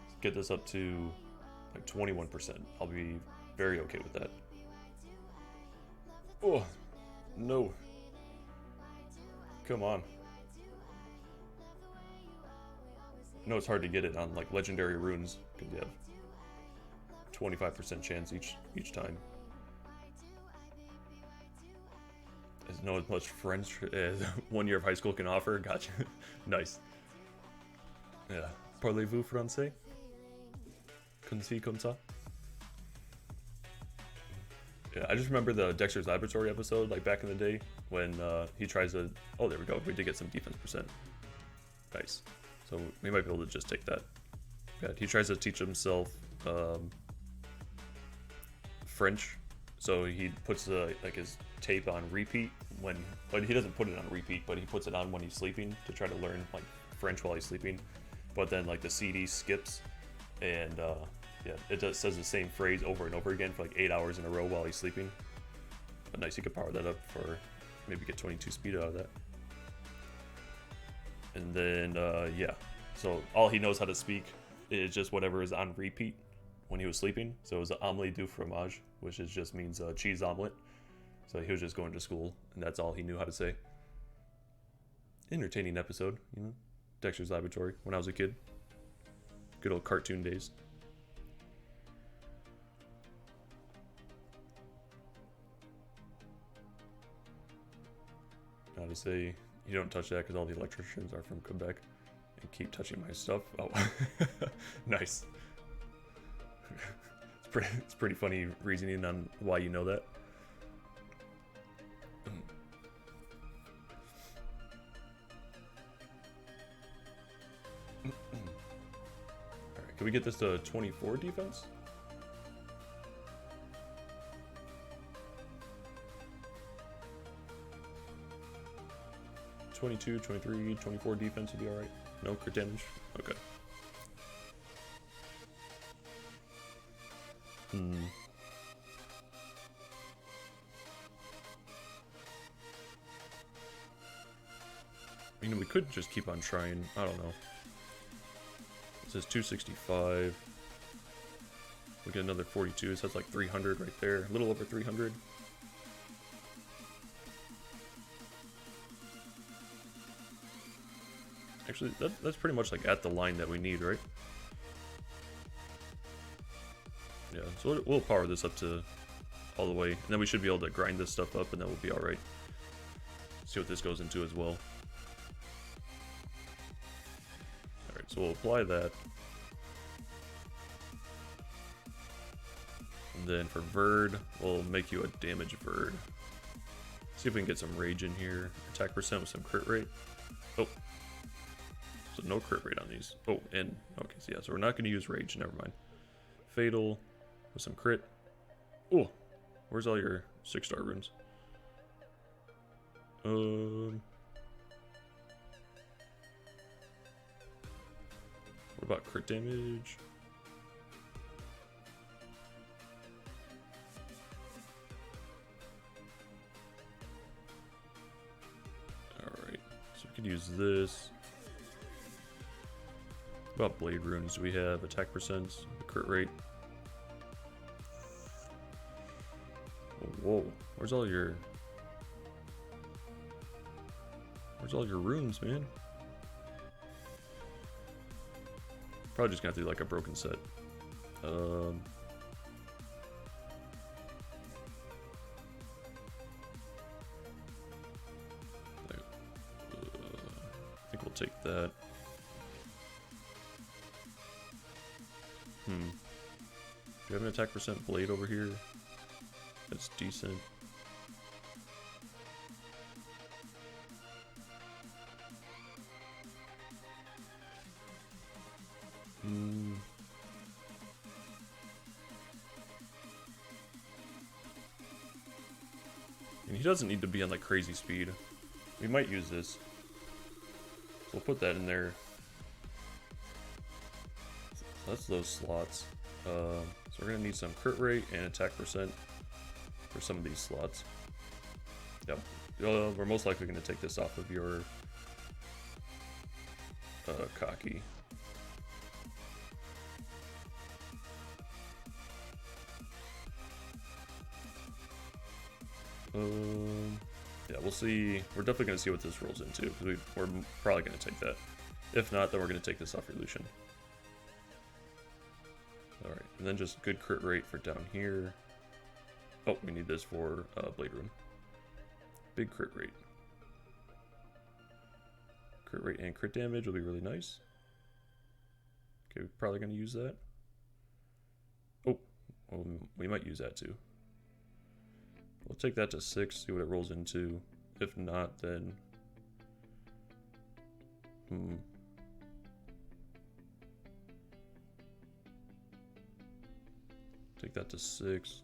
Let's get this up to like 21%. I'll be very okay with that. Oh, no. Come on. No, it's hard to get it on like legendary runes because you have 25% chance each time. There's no as much French as 1 year of high school can offer. Gotcha. Nice. Yeah. Parlez-vous français? Comme ça? Yeah, I just remember the Dexter's Laboratory episode, like back in the day, when he tries to. Oh, there we go. We did get some defense percent. Nice. So we might be able to just take that. Yeah, he tries to teach himself French, so he puts like his tape on repeat but he doesn't put it on repeat, but he puts it on when he's sleeping to try to learn like French while he's sleeping. But then like the CD skips, and yeah, it just says the same phrase over and over again for like 8 hours in a row while he's sleeping. But nice, you could power that up for maybe get 22 speed out of that. And then, yeah, so all he knows how to speak is just whatever is on repeat when he was sleeping. So it was omelette du fromage, which just means cheese omelet. So he was just going to school, and that's all he knew how to say. Entertaining episode, you know, Dexter's Laboratory, when I was a kid. Good old cartoon days. Now to say, you don't touch that because all the electricians are from Quebec and keep touching my stuff. Oh, nice. It's pretty funny reasoning on why you know that. Alright, can we get this to 24 defense? 22, 23, 24 defense would be alright. No crit damage? Okay. I mean, we could just keep on trying. I don't know. It says 265. We get another 42, so that's like 300 right there. A little over 300. Actually, that's pretty much like at the line that we need, right? Yeah, so we'll power this up to all the way, and then we should be able to grind this stuff up, and then we'll be alright. See what this goes into as well. Alright, so we'll apply that. And then for Verd, we'll make you a damage Verd. See if we can get some rage in here. Attack percent with some crit rate. Oh. So no crit rate on these. Oh, and okay, so yeah, so we're not going to use rage, never mind. Fatal with some crit. Oh, where's all your 6-star runes? What about crit damage? Alright, so we could use this. What about blade runes? Do we have attack percents, crit rate? Whoa, where's all your runes, man? Probably just gonna have to do like a broken set. I think we'll take that. Do you have an attack percent blade over here? That's decent. And he doesn't need to be on like crazy speed. We might use this. So we'll put that in there. So that's those slots. So we're gonna need some crit rate and attack percent for some of these slots. Yep. We're most likely gonna take this off of your cocky. Yeah, we'll see. We're definitely going to see what this rolls into, because we're probably going to take that. If not, then we're going to take this off your Lucian. Alright, and then just good crit rate for down here. Oh, we need this for Blade Rune. Big crit rate. Crit rate and crit damage will be really nice. Okay, we're probably going to use that. Oh, well, we might use that too. We'll take that to 6, see what it rolls into. If not, then... Take that to 6.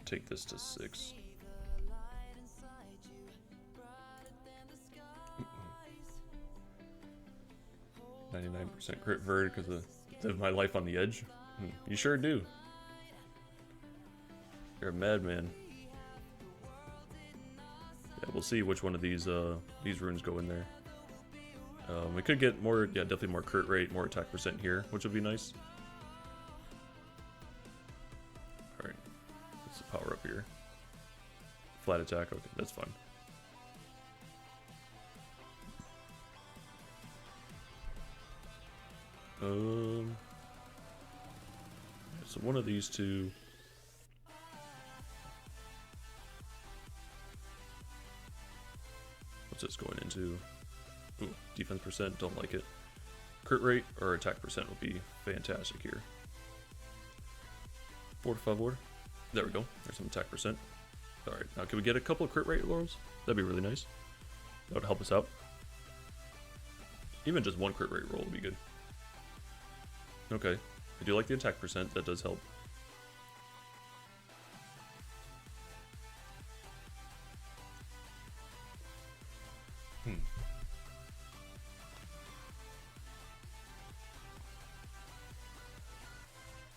Take this to 6. 99% crit Verd because of live my life on the edge. You sure do. You're a madman. Yeah, we'll see which one of these runes go in there. We could get more, yeah, definitely more crit rate, more attack percent here, which would be nice. Alright, let's power up here. Flat attack, okay, that's fine. So one of these two. What's this going into? Ooh, defense percent, don't like it. Crit rate or attack percent would be fantastic here. Por favor. There we go. There's some attack percent. Alright, now can we get a couple of crit rate rolls? That'd be really nice. That would help us out. Even just one crit rate roll would be good. Okay. I do like the attack percent. That does help.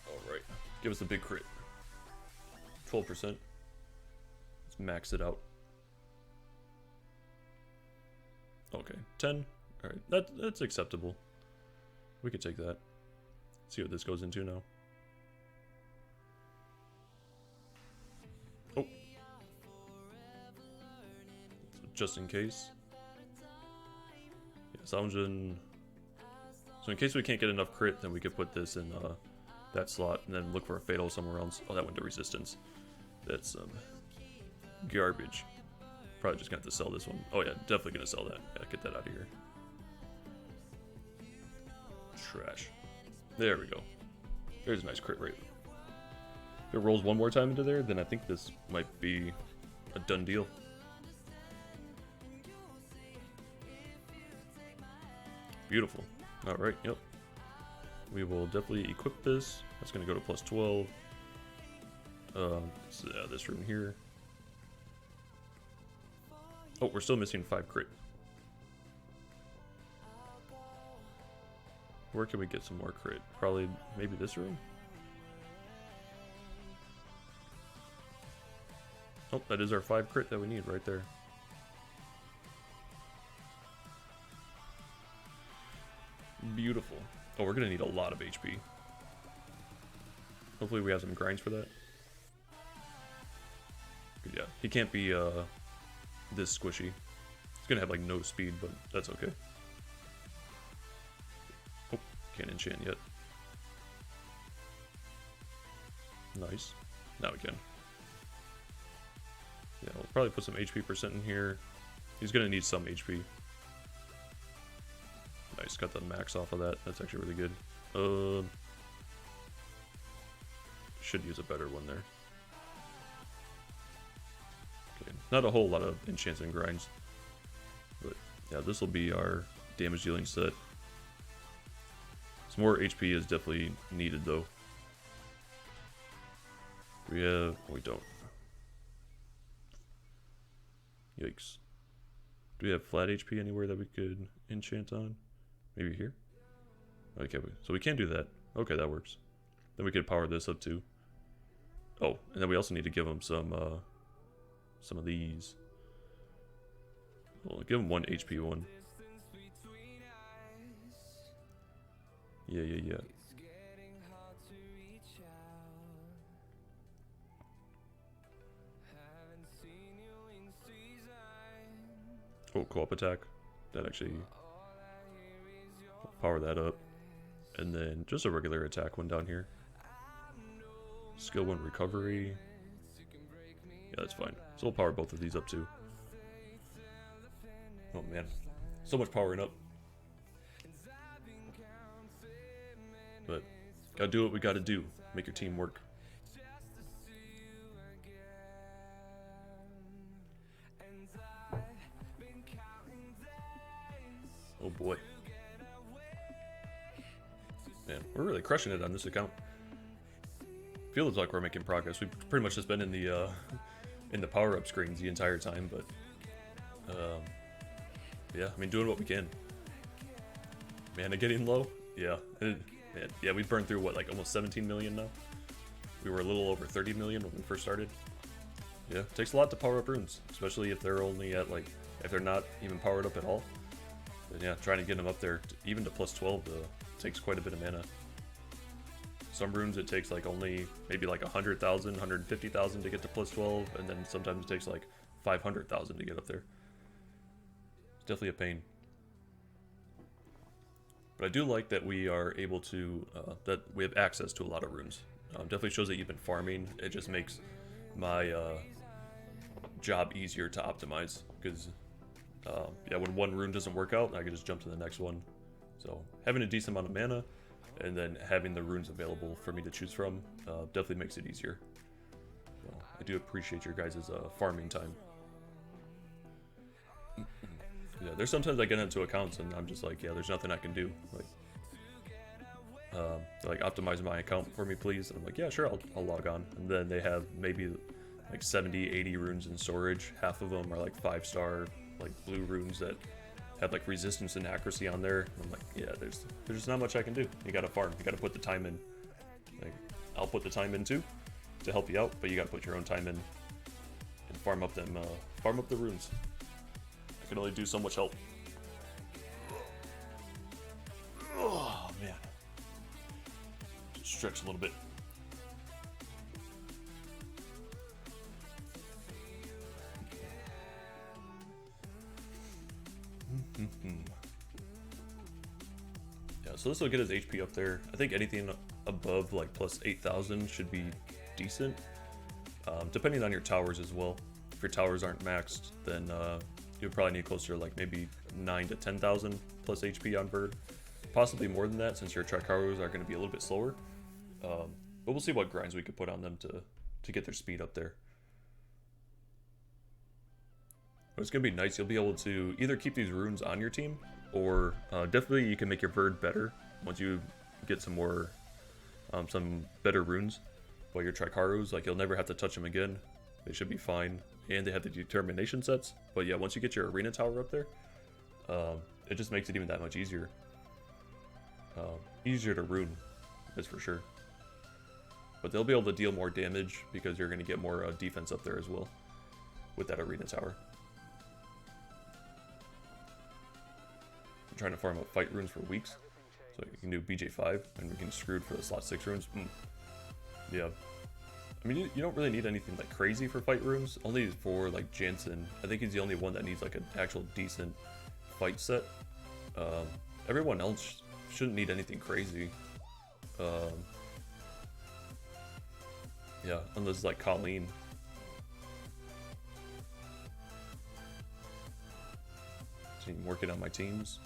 Alright. Give us a big crit. 12%. Let's max it out. Okay, 10. Alright, that's acceptable. We could take that. See what this goes into now. Oh. So just in case. Yeah, so in case we can't get enough crit, then we could put this in that slot and then look for a fatal somewhere else. Oh, that went to resistance. That's garbage. Probably just gonna have to sell this one. Oh yeah, definitely gonna sell that. Yeah, get that out of here. Trash. There we go. There's a nice crit rate. If it rolls one more time into there, then I think this might be a done deal. Beautiful. Alright, yep. We will definitely equip this. That's going to go to plus 12. So, this room here. Oh, we're still missing 5 crit. Where can we get some more crit? Probably maybe this room? Oh, that is our 5 crit that we need right there. Beautiful. Oh, we're gonna need a lot of HP. Hopefully we have some grinds for that. But yeah, he can't be this squishy. He's gonna have like no speed, but that's okay. Oh, can't enchant yet. Nice. Now we can. Yeah, we'll probably put some HP percent in here. He's gonna need some HP. Nice, got the max off of that. That's actually really good. Should use a better one there. Okay, not a whole lot of enchants and grinds. But yeah, this will be our damage dealing set. Some more HP is definitely needed though. We don't. Yikes. Do we have flat HP anywhere that we could enchant on? Maybe here? Okay, so we can't do that. Okay, that works. Then we could power this up too. Oh, and then we also need to give him some of these. We'll give him 1 HP one. Yeah. Oh, co-op attack. That actually power that up. And then just a regular attack one down here. Skill 1 recovery. Yeah, that's fine. So we'll power both of these up too. Oh man. So much powering up. But gotta do what we gotta do. Make your team work. Oh boy. Man, we're really crushing it on this account. Feels like we're making progress. We've pretty much just been in the power-up screens the entire time, but yeah, I mean, doing what we can. Mana getting low? Yeah. Yeah, we burned through what, like almost 17 million now? We were a little over 30 million when we first started. Yeah, it takes a lot to power up runes, especially if they're only at like, if they're not even powered up at all. But yeah, trying to get them up there, even to plus 12, takes quite a bit of mana. Some runes it takes like only maybe like 100,000, 150,000 to get to plus 12, and then sometimes it takes like 500,000 to get up there. It's definitely a pain. But I do like that we are able to, that we have access to a lot of runes. Definitely shows that you've been farming. It just makes my job easier to optimize, because yeah, when one rune doesn't work out, I can just jump to the next one. So having a decent amount of mana and then having the runes available for me to choose from definitely makes it easier. So I do appreciate your guys' farming time. Yeah, there's sometimes I get into accounts and I'm just like, yeah, there's nothing I can do. Like optimize my account for me, please. And I'm like, yeah, sure, I'll log on. And then they have maybe like 70, 80 runes in storage. Half of them are like 5-star, like blue runes that have like resistance and accuracy on there. I'm like, yeah, there's just not much I can do. You gotta farm. You gotta put the time in. Like, I'll put the time in too to help you out, but you gotta put your own time in and farm up the runes. I can only do so much help. Oh man, just stretch a little bit. Yeah, so this will get his HP up there. I think anything above like plus 8,000 should be decent, depending on your towers as well. If your towers aren't maxed, then you'll probably need closer to like maybe 9 to 10,000 plus HP on bird. Possibly more than that, since your Tricarus are going to be a little bit slower. But we'll see what grinds we could put on them to get their speed up there. But it's going to be nice. You'll be able to either keep these runes on your team, or definitely you can make your bird better once you get some more, some better runes. But your Tricarus, like, you'll never have to touch them again. They should be fine. And they have the determination sets. But yeah, once you get your arena tower up there, it just makes it even that much easier. Easier to rune, that's for sure. But they'll be able to deal more damage because you're going to get more defense up there as well with that arena tower. I'm trying to farm up fight runes for weeks, so you can do BJ5 and we can screwed for the slot 6 runes. Yeah, I mean, you don't really need anything like crazy for fight runes, only for like Jansen. I think he's the only one that needs like an actual decent fight set. Everyone else shouldn't need anything crazy. Yeah, unless like Colleen. So I'm working on my teams.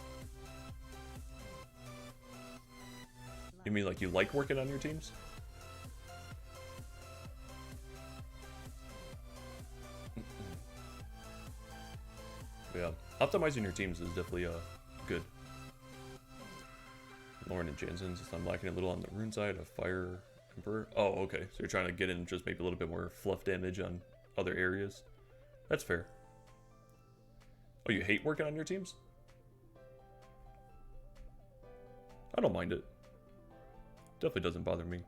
You mean like you like working on your teams? Yeah, optimizing your teams is definitely good. Lauren and Jansen's, I'm lacking a little on the rune side of Fire Emperor. Oh, okay. So you're trying to get in just maybe a little bit more fluff damage on other areas. That's fair. Oh, you hate working on your teams? I don't mind it. Definitely doesn't bother me.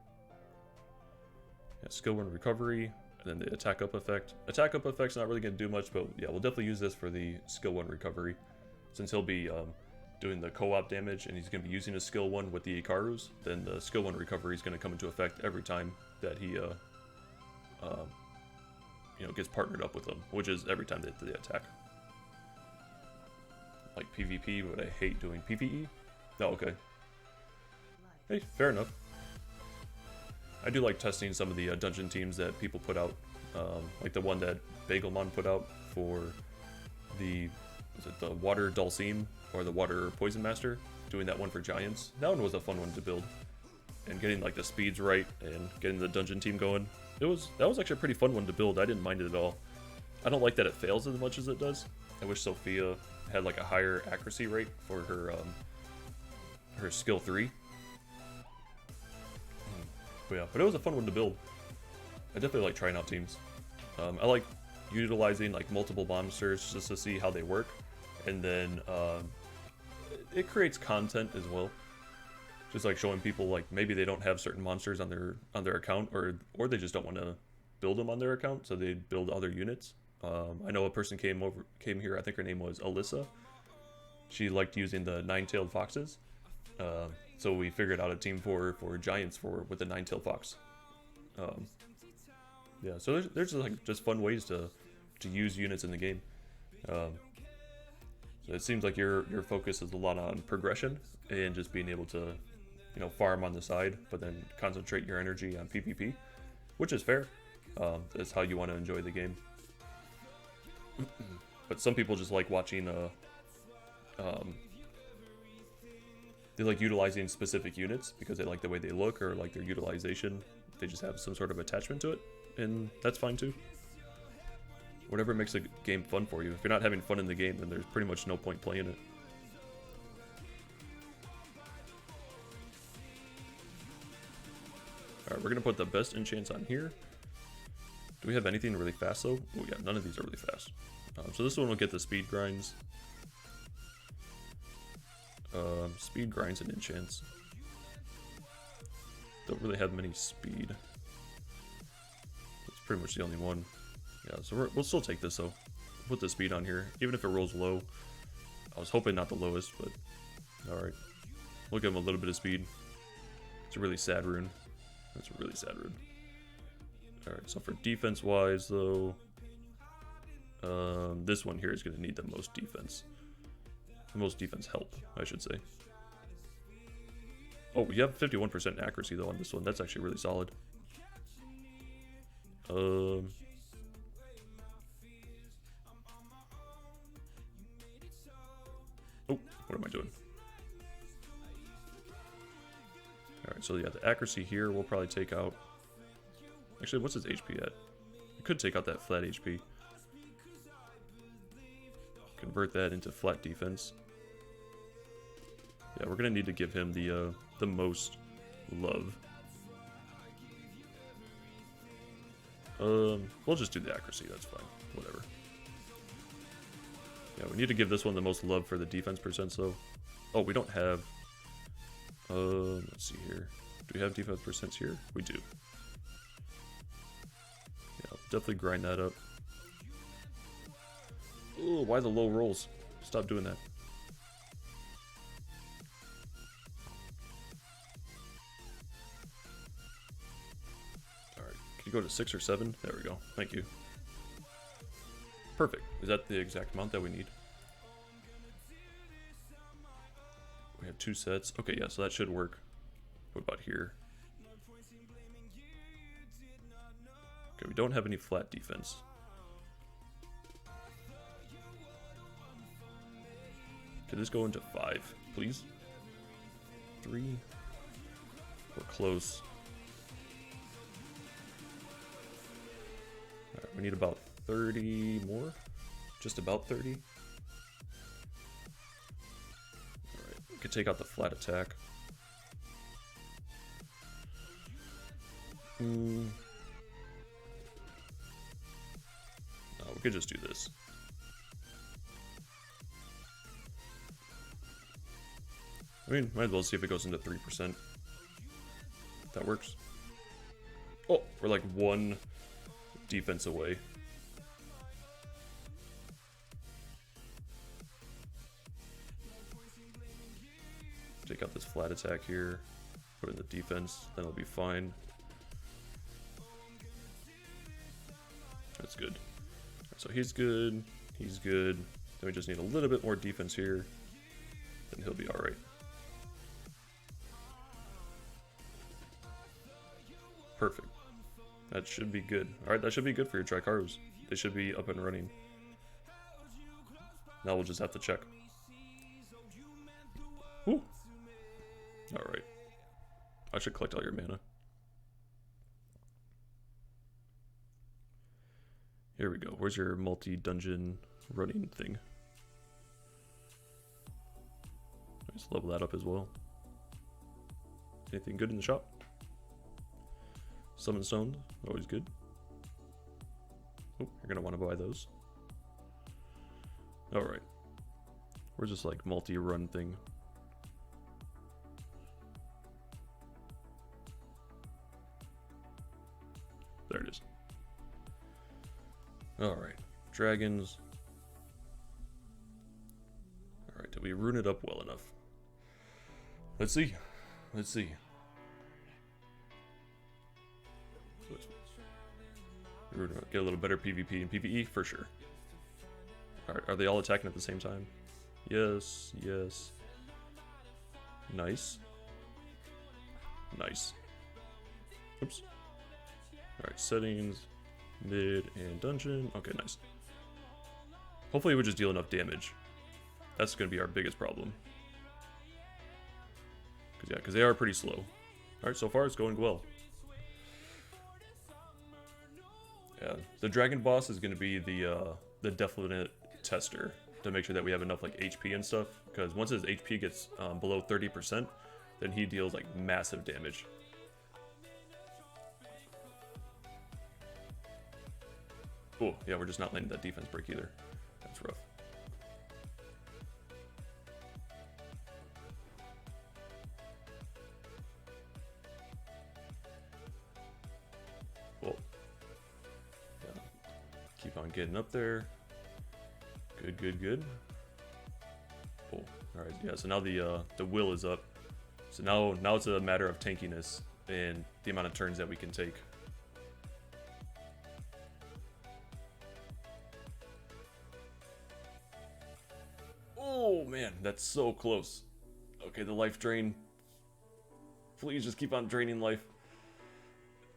Yeah, skill 1 recovery, and then the attack up effect. Attack up effect's not really going to do much, but yeah, we'll definitely use this for the skill 1 recovery, since he'll be doing the co-op damage, and he's going to be using his skill 1 with the Icarus. Then the skill 1 recovery is going to come into effect every time that he you know, gets partnered up with them, which is every time they attack. Like PvP, but I hate doing PvE. Oh, okay. Hey, fair enough. I do like testing some of the dungeon teams that people put out, like the one that Bagelmon put out for the, was it the Water Dulcine or the Water Poison Master? Doing that one for Giants. That one was a fun one to build, and getting like the speeds right and getting the dungeon team going. That was actually a pretty fun one to build. I didn't mind it at all. I don't like that it fails as much as it does. I wish Sophia had like a higher accuracy rate for her her skill 3. But yeah, but it was a fun one to build. I definitely like trying out teams. I like utilizing like multiple monsters just to see how they work, and then it creates content as well. Just like showing people like maybe they don't have certain monsters on their account, or they just don't want to build them on their account, so they build other units. I know a person came here. I think her name was Alyssa. She liked using the 9-tailed foxes. So we figured out a team for Giants with the 9-tailed fox. Yeah, so there's like just fun ways to use units in the game. So it seems like your focus is a lot on progression and just being able to, you know, farm on the side, but then concentrate your energy on PvP, which is fair. That's how you want to enjoy the game. But some people just like watching they like utilizing specific units because they like the way they look or like their utilization. They just have some sort of attachment to it, and that's fine too. Whatever makes a game fun for you. If you're not having fun in the game, then there's pretty much no point playing it. Alright, we're going to put the best enchants on here. Do we have anything really fast though? Oh yeah, none of these are really fast. So this one will get the speed grinds. Speed grinds and enchants. Don't really have many speed. That's pretty much the only one. Yeah, so we'll still take this though. Put the speed on here, even if it rolls low. I was hoping not the lowest, but alright. We'll give him a little bit of speed. It's a really sad rune. That's a really sad rune. Alright, so for defense wise though, this one here is going to need the most defense. The most defense help, I should say. Oh, we have 51% accuracy though on this one. That's actually really solid. Oh, what am I doing? Alright, so yeah, the accuracy here we'll probably take out. Actually, what's his HP at? We could take out that flat HP. Convert that into flat defense. Yeah, we're gonna need to give him the most love. We'll just do the accuracy, that's fine. Whatever. Yeah, we need to give this one the most love for the defense percents though. Oh, we don't have let's see here. Do we have defense percents here? We do. Yeah, I'll definitely grind that up. Oh, why the low rolls? Stop doing that. Alright, can you go to 6 or 7? There we go. Thank you. Perfect. Is that the exact amount that we need? We have 2 sets. Okay, yeah, so that should work. What about here? Okay, we don't have any flat defense. Could this go into 5, please? 3. We're close. Alright, we need about 30 more. Just about 30. Alright, we could take out the flat attack. No, we could just do this. I mean, might as well see if it goes into 3%. That works. Oh, we're like 1 defense away. Take out this flat attack here. Put in the defense, then it'll be fine. That's good. So he's good. He's good. Then we just need a little bit more defense here. Then he'll be alright. Perfect. That should be good. Alright, that should be good for your Tricarus. They should be up and running. Now we'll just have to check. Woo! Alright. I should collect all your mana. Here we go. Where's your multi-dungeon running thing? Let's level that up as well. Anything good in the shop? Summon stones, always good. Oh, you're gonna want to buy those. Alright. Where's this like multi-run thing? There it is. Alright. Dragons. Alright, did we rune it up well enough? Let's see. Let's see. Get a little better PvP and PvE for sure. Are they all attacking at the same time? Yes, yes. Nice. Nice. Oops. Alright, settings, mid, and dungeon. Okay, nice. Hopefully we just deal enough damage. That's going to be our biggest problem. Because they are pretty slow. Alright, so far it's going well. Yeah, the dragon boss is going to be the definite tester to make sure that we have enough like HP and stuff. Because once his HP gets below 30%, then he deals like massive damage. Oh, yeah, we're just not landing that defense break either. That's rough. Whoa. Yeah. Keep on getting up there. Good, good, good. Oh, alright, yeah, so now the will is up. So now it's a matter of tankiness and the amount of turns that we can take. Oh man, that's so close. Okay, the life drain. Please just keep on draining life.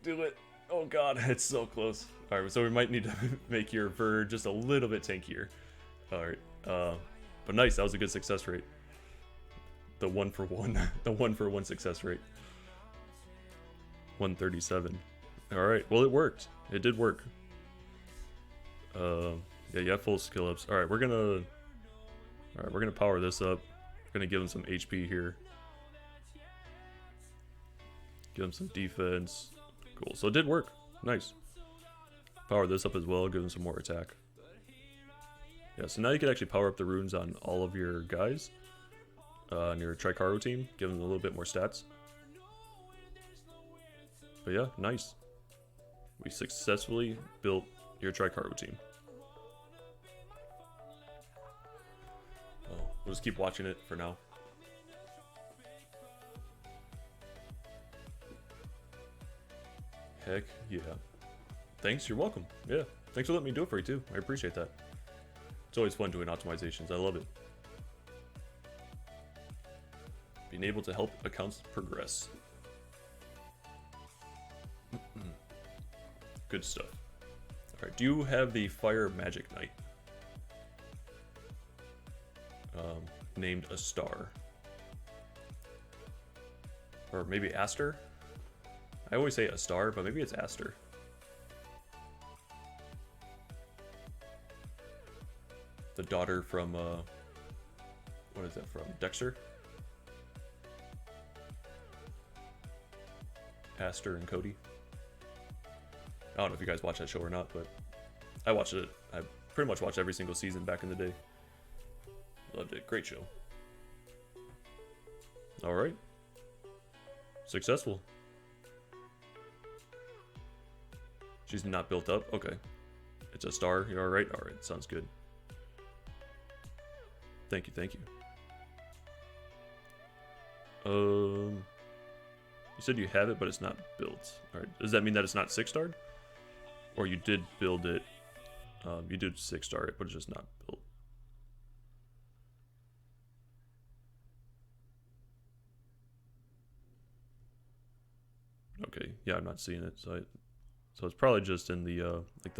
Do it. Oh god, it's so close. Alright, so we might need to make your Ver just a little bit tankier. Alright, but nice, that was a good success rate. The 1-for-1, the 1-for-1 success rate. 137. Alright, well it worked. It did work. Yeah, you have full skill ups. Alright, we're gonna power this up. We're gonna give him some HP here. Give him some defense. Cool, so it did work. Nice. Power this up as well, give him some more attack. Yeah, so now you can actually power up the runes on all of your guys. On your Tricaru team, give them a little bit more stats. But yeah, nice. We successfully built your Tricaru team. Oh, we'll just keep watching it for now. Heck yeah. Thanks, you're welcome. Yeah, thanks for letting me do it for you too. I appreciate that. It's always fun doing optimizations, I love it. Being able to help accounts progress. Good stuff. Alright, do you have the Fire Magic Knight? Named a star. Or maybe Aster? I always say a star, but maybe it's Aster. The daughter from, what is that from? Dexter? Aster and Cody. I don't know if you guys watch that show or not, but I watched it. I pretty much watched every single season back in the day. Loved it. Great show. Alright. Successful. She's not built up? Okay. It's a star. You're alright? Alright, sounds good. Thank you, thank you. You said you have it, but it's not built. Alright, does that mean that it's not 6-starred? Or you did build it, you did 6-star it, but it's just not built. Okay, yeah, I'm not seeing it, so it's probably just in the, like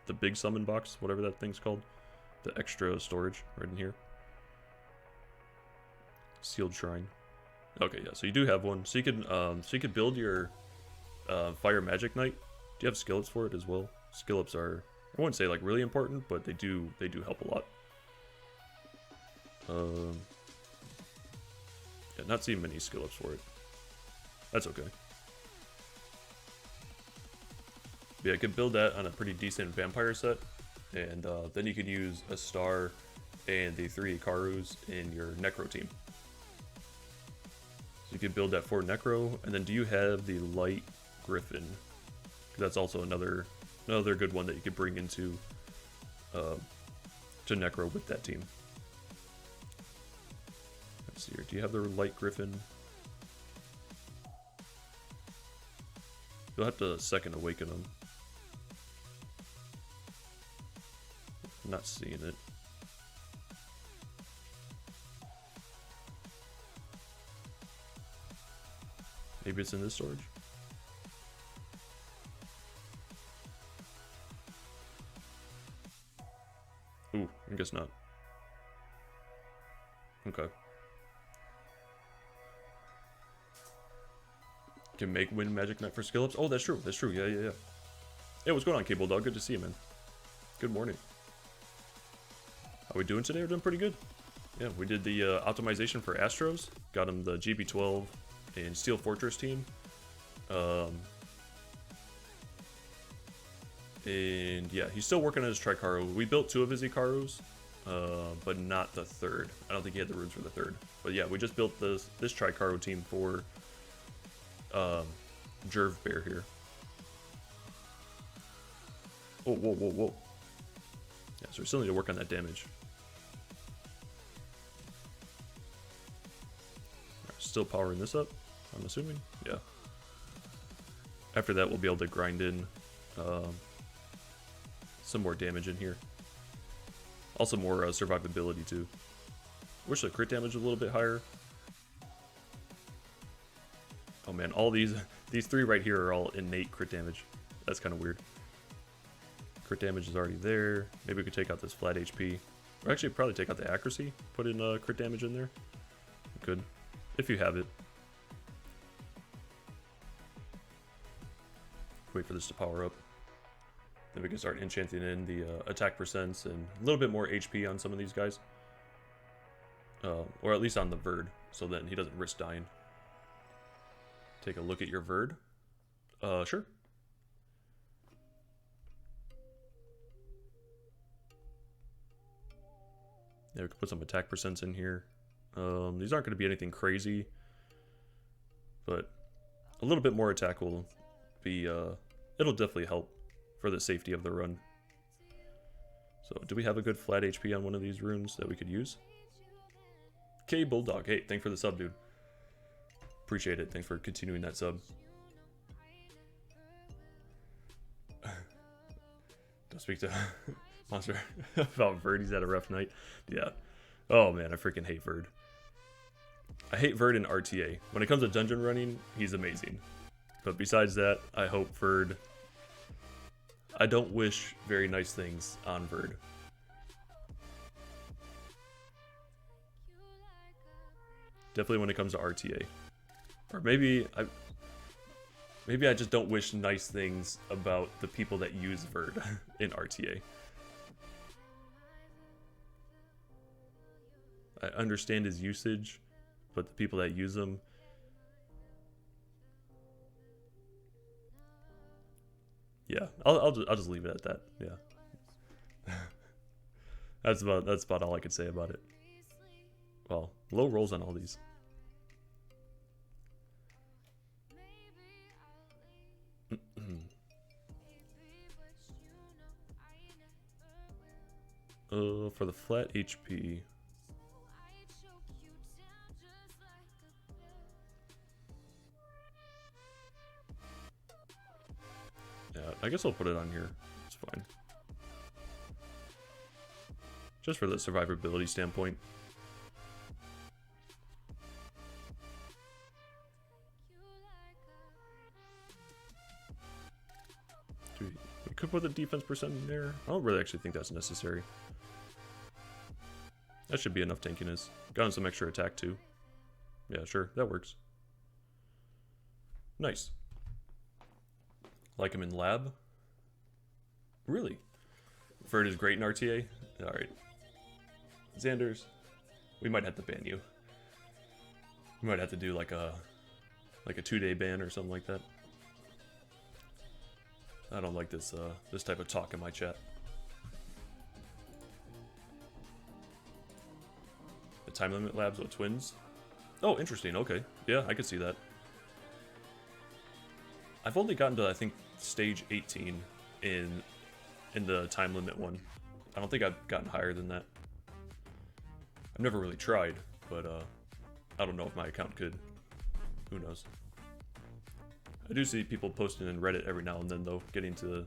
the big summon box, whatever that thing's called. The extra storage right in here. Sealed Shrine. Okay, yeah, so you do have one. So you could build your Fire Magic Knight. Do you have skill ups for it as well? Skill ups are, I wouldn't say like really important, but they do help a lot. Yeah, not seeing many skill ups for it. That's okay. But yeah, I could build that on a pretty decent vampire set, and then you could use a star and the 3 Icarus in your Necro team. So you could build that for Necro, and then do you have the Light Griffin? That's also another good one that you could bring into to Necro with that team. Let's see here. Do you have the Light Griffin? You'll have to second awaken them. I'm not seeing it. Maybe it's in this storage. Ooh, I guess not. Okay. Can make Wind Magic Knight for skill ups? Oh, that's true. That's true. Yeah. Hey, what's going on, Cable Dog? Good to see you, man. Good morning. How we doing today? We're doing pretty good. Yeah, we did the optimization for Astros. Got him the GB12 and Steel Fortress team. And yeah, he's still working on his Tricaru. We built 2 of his Icarus, but not the 3rd. I don't think he had the runes for the 3rd. But yeah, we just built this Tricaru team for JerVsBear here. Oh, whoa, whoa, whoa. Yeah, so we still need to work on that damage. Right, still powering this up, I'm assuming. Yeah. After that, we'll be able to grind in some more damage in here. Also more survivability too. Wish the crit damage was a little bit higher. Oh man, all these 3 right here are all innate crit damage. That's kind of weird. Crit damage is already there. Maybe we could take out this flat HP. Or actually probably take out the accuracy. Put in crit damage in there. Good. If you have it. Wait for this to power up. Then we can start enchanting in the attack percents and a little bit more HP on some of these guys. Or at least on the Verd, so then he doesn't risk dying. Take a look at your Verd. Sure. Yeah, we can put some attack percents in here. These aren't going to be anything crazy, but a little bit more attack will be, it'll definitely help for the safety of the run. So, do we have a good flat HP on one of these runes that we could use? K Bulldog, hey, thanks for the sub, dude. Appreciate it. Thanks for continuing that sub. Don't speak to Monster about Verd. He's had a rough night. Yeah. Oh man, I freaking hate Verd. I hate Verd in RTA. When it comes to dungeon running, he's amazing. But besides that, I hope Verd... I don't wish very nice things on Verd. Definitely when it comes to RTA. Or maybe I just don't wish nice things about the people that use Verd in RTA. I understand his usage, but the people that use them... Yeah, I'll just leave it at that. Yeah, that's about all I could say about it. Well, low rolls on all these. For the flat HP. Yeah, I guess I'll put it on here. It's fine. Just for the survivability standpoint. We could put the defense percent in there. I don't really actually think that's necessary. That should be enough tankiness. Got him some extra attack too. Yeah, sure, that works. Nice. Like him in lab? Really? Verd is great in RTA? Alright. Xanders, we might have to ban you. We might have to do like a 2-day ban or something like that. I don't like this this type of talk in my chat. The time limit labs with twins? Oh, interesting. Okay. Yeah, I could see that. I've only gotten to, I think, stage 18 in the time limit one. I don't think I've gotten higher than that. I've never really tried, but I don't know if my account could. Who knows? I do see people posting in Reddit every now and then, though, getting to,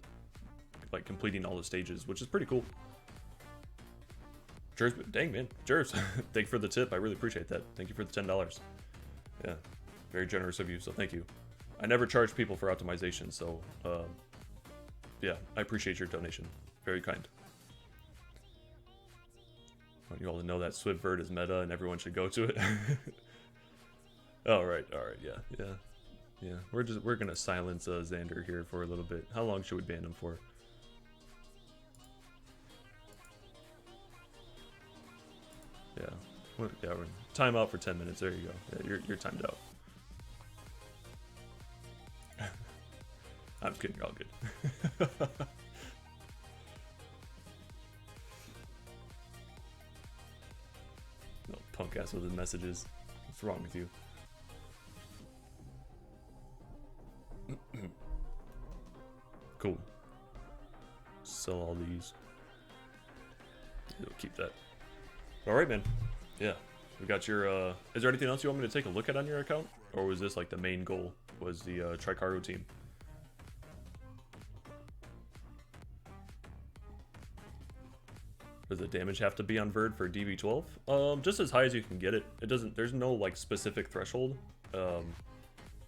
like, completing all the stages, which is pretty cool. JerVsBear's, dang, man. JerVs, thank you for the tip. I really appreciate that. Thank you for the $10. Yeah, very generous of you, so thank you. I never charge people for optimization, so, yeah, I appreciate your donation. Very kind. I want you all to know that Swift Verd is meta and everyone should go to it. Alright, yeah. We're gonna silence Xander here for a little bit. How long should we ban him for? Yeah. We're time out for 10 minutes. There you go. Yeah, you're timed out. I'm kidding, you're all good. Punk ass with his messages. What's wrong with you? Cool. Sell all these. You'll keep that. Alright, man. Yeah. We got your, is there anything else you want me to take a look at on your account? Or was this like the main goal, was the Tricaru team? Does the damage have to be on Verd for DB12? Just as high as you can get it. It doesn't, there's no like specific threshold.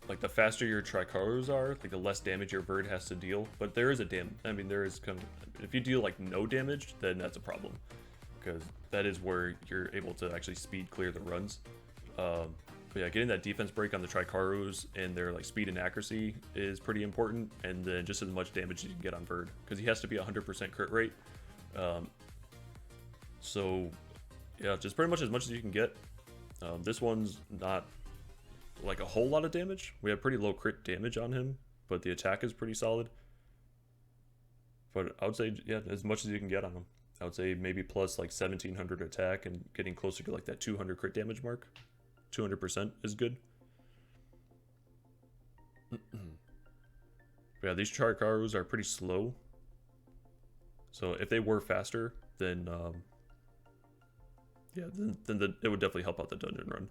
Like the faster your Tricarus are, like the less damage your Verd has to deal. But there is a I mean, there is kind of, if you deal like no damage, then that's a problem. Because that is where you're able to actually speed clear the runs. But yeah, getting that defense break on the Tricarus and their like speed and accuracy is pretty important. And then just as much damage as you can get on Verd. Because he has to be 100% crit rate. So yeah, just pretty much as you can get. This one's not like a whole lot of damage. We have pretty low crit damage on him, but the attack is pretty solid. But I would say, yeah, as much as you can get on him. I would say maybe plus like 1700 attack and getting closer to like that 200 crit damage mark. 200% is good. Yeah, these Tricarus are pretty slow. So if they were faster, then yeah, then it would definitely help out the dungeon run.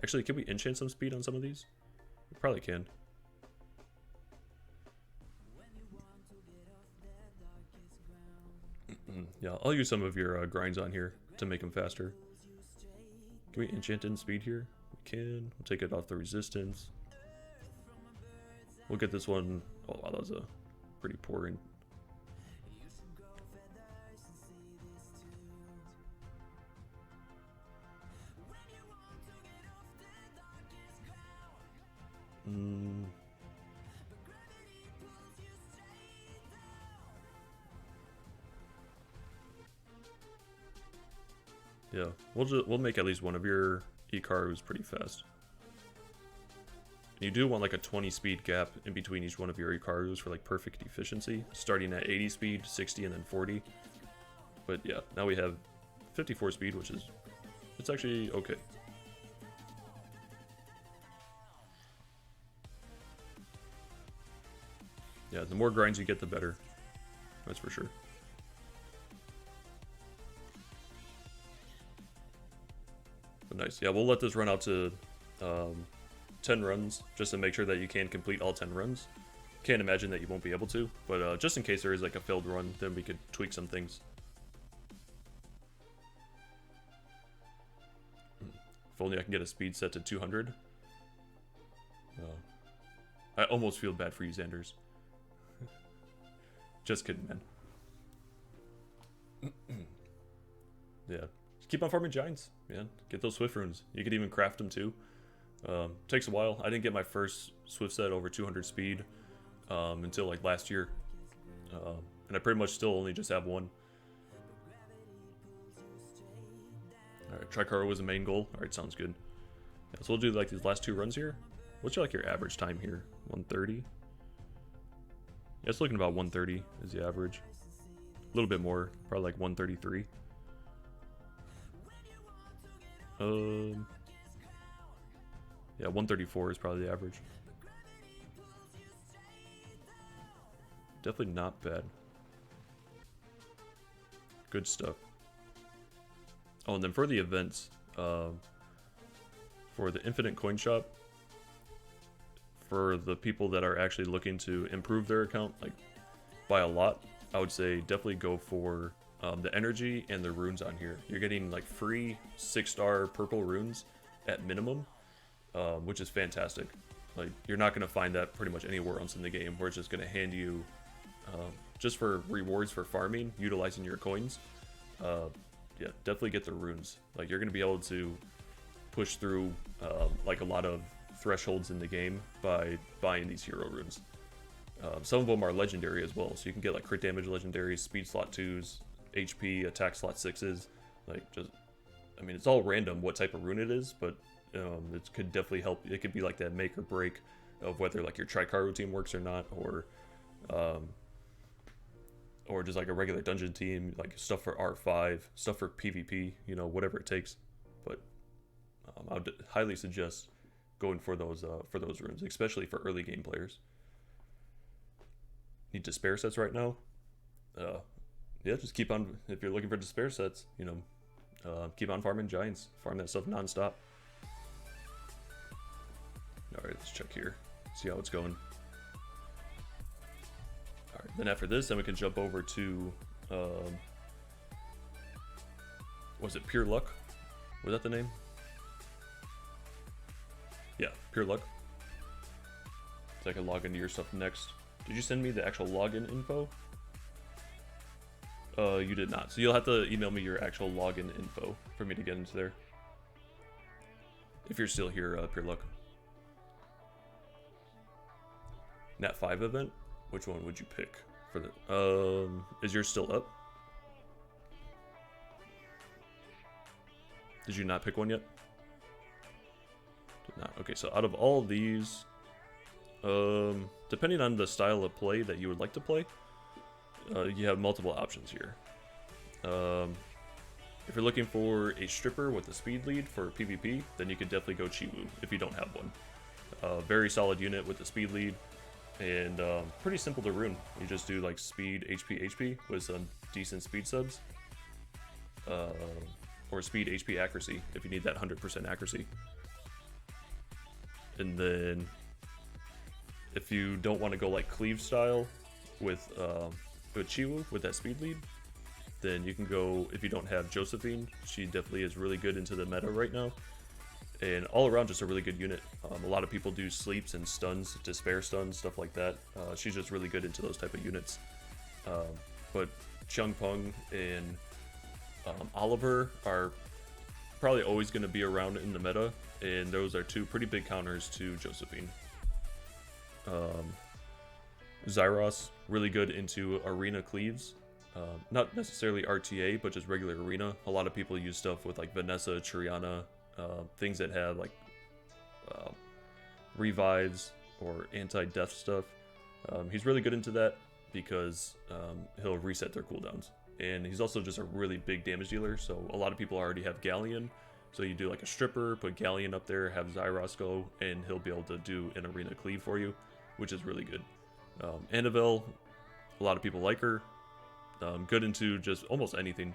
Actually, can we enchant some speed on some of these? We probably can. Yeah, I'll use some of your grinds on here to make them faster. Can we enchant in speed here? We can. We'll take it off the resistance. We'll get this one. Oh wow, that was a pretty poor in. Yeah, we'll make at least one of your Icarus pretty fast. You do want like a 20 speed gap in between each one of your Icarus for like perfect efficiency, starting at 80 speed, 60, and then 40. But yeah, now we have 54 speed, which is, it's actually okay. Yeah, the more grinds you get, the better. That's for sure. But nice. Yeah, we'll let this run out to 10 runs, just to make sure that you can complete all 10 runs. Can't imagine that you won't be able to, but just in case there is like a failed run, then we could tweak some things. If only I can get a speed set to 200. I almost feel bad for you, Xanders. Just kidding, man. Yeah. Just keep on farming giants, man. Get those Swift runes. You could even craft them too. Takes a while. I didn't get my first Swift set over 200 speed until like last year. And I pretty much still only just have one. Alright, Tricaru was the main goal. Alright, sounds good. Yeah, so we'll do like these last 2 runs here. What's like your average time here? 130? Yeah, it's looking about 130 is the average. A little bit more, probably like 133. Yeah, 134 is probably the average. Definitely not bad. Good stuff. Oh, and then for the events, for the Infinite Coin Shop, for the people that are actually looking to improve their account, like by a lot, I would say definitely go for the energy and the runes on here. You're getting like free 6-star purple runes at minimum, which is fantastic. Like you're not going to find that pretty much anywhere else in the game, where it's just going to hand you just for rewards for farming, utilizing your coins. Yeah, definitely get the runes. Like you're going to be able to push through like a lot of thresholds in the game by buying these hero runes. Some of them are legendary as well, so you can get like crit damage legendaries, speed slot 2s, HP, attack slot 6s. Like just, I mean, it's all random what type of rune it is, but it could definitely help. It could be like that make or break of whether like your Tricaru team works or not, or just like a regular dungeon team, like stuff for R5, stuff for PvP, you know, whatever it takes. But would highly suggest going for those runes, especially for early game players. Need despair sets right now. Yeah, just keep on, if you're looking for despair sets, you know, keep on farming giants, farm that stuff non-stop. Alright, let's check here, see how it's going. Alright, then after this, then we can jump over to, was it Pure Luck? Was that the name? Yeah, Pure Luck. So I can log into your stuff next. Did you send me the actual login info? You did not. So you'll have to email me your actual login info for me to get into there. If you're still here, Pure Luck. Nat 5 event? Which one would you pick for the... is yours still up? Did you not pick one yet? Did not. Okay, so out of all of these, depending on the style of play that you would like to play, you have multiple options here. If you're looking for a stripper with a speed lead for PvP, then you could definitely go Chiwu if you don't have one. Very solid unit with the speed lead, and pretty simple to rune. You just do like speed, HP with some decent speed subs, or speed, HP, accuracy if you need that 100% accuracy. And then if you don't want to go like cleave style with Chiwu with that speed lead, then you can go, if you don't have Josephine, she definitely is really good into the meta right now. And all around just a really good unit. A lot of people do sleeps and stuns, despair stuns, stuff like that. She's just really good into those type of units. But Chung Peng and Oliver are probably always going to be around in the meta, and those are two pretty big counters to Josephine. Zyros, really good into arena cleaves. Not necessarily RTA, but just regular arena. A lot of people use stuff with like Vanessa, Triana, things that have like revives or anti-death stuff. He's really good into that because he'll reset their cooldowns. And he's also just a really big damage dealer, so a lot of people already have Galleon. So you do like a stripper, put Galleon up there, have Zyros go, and he'll be able to do an arena cleave for you, which is really good. Annabelle, a lot of people like her. Good into just almost anything.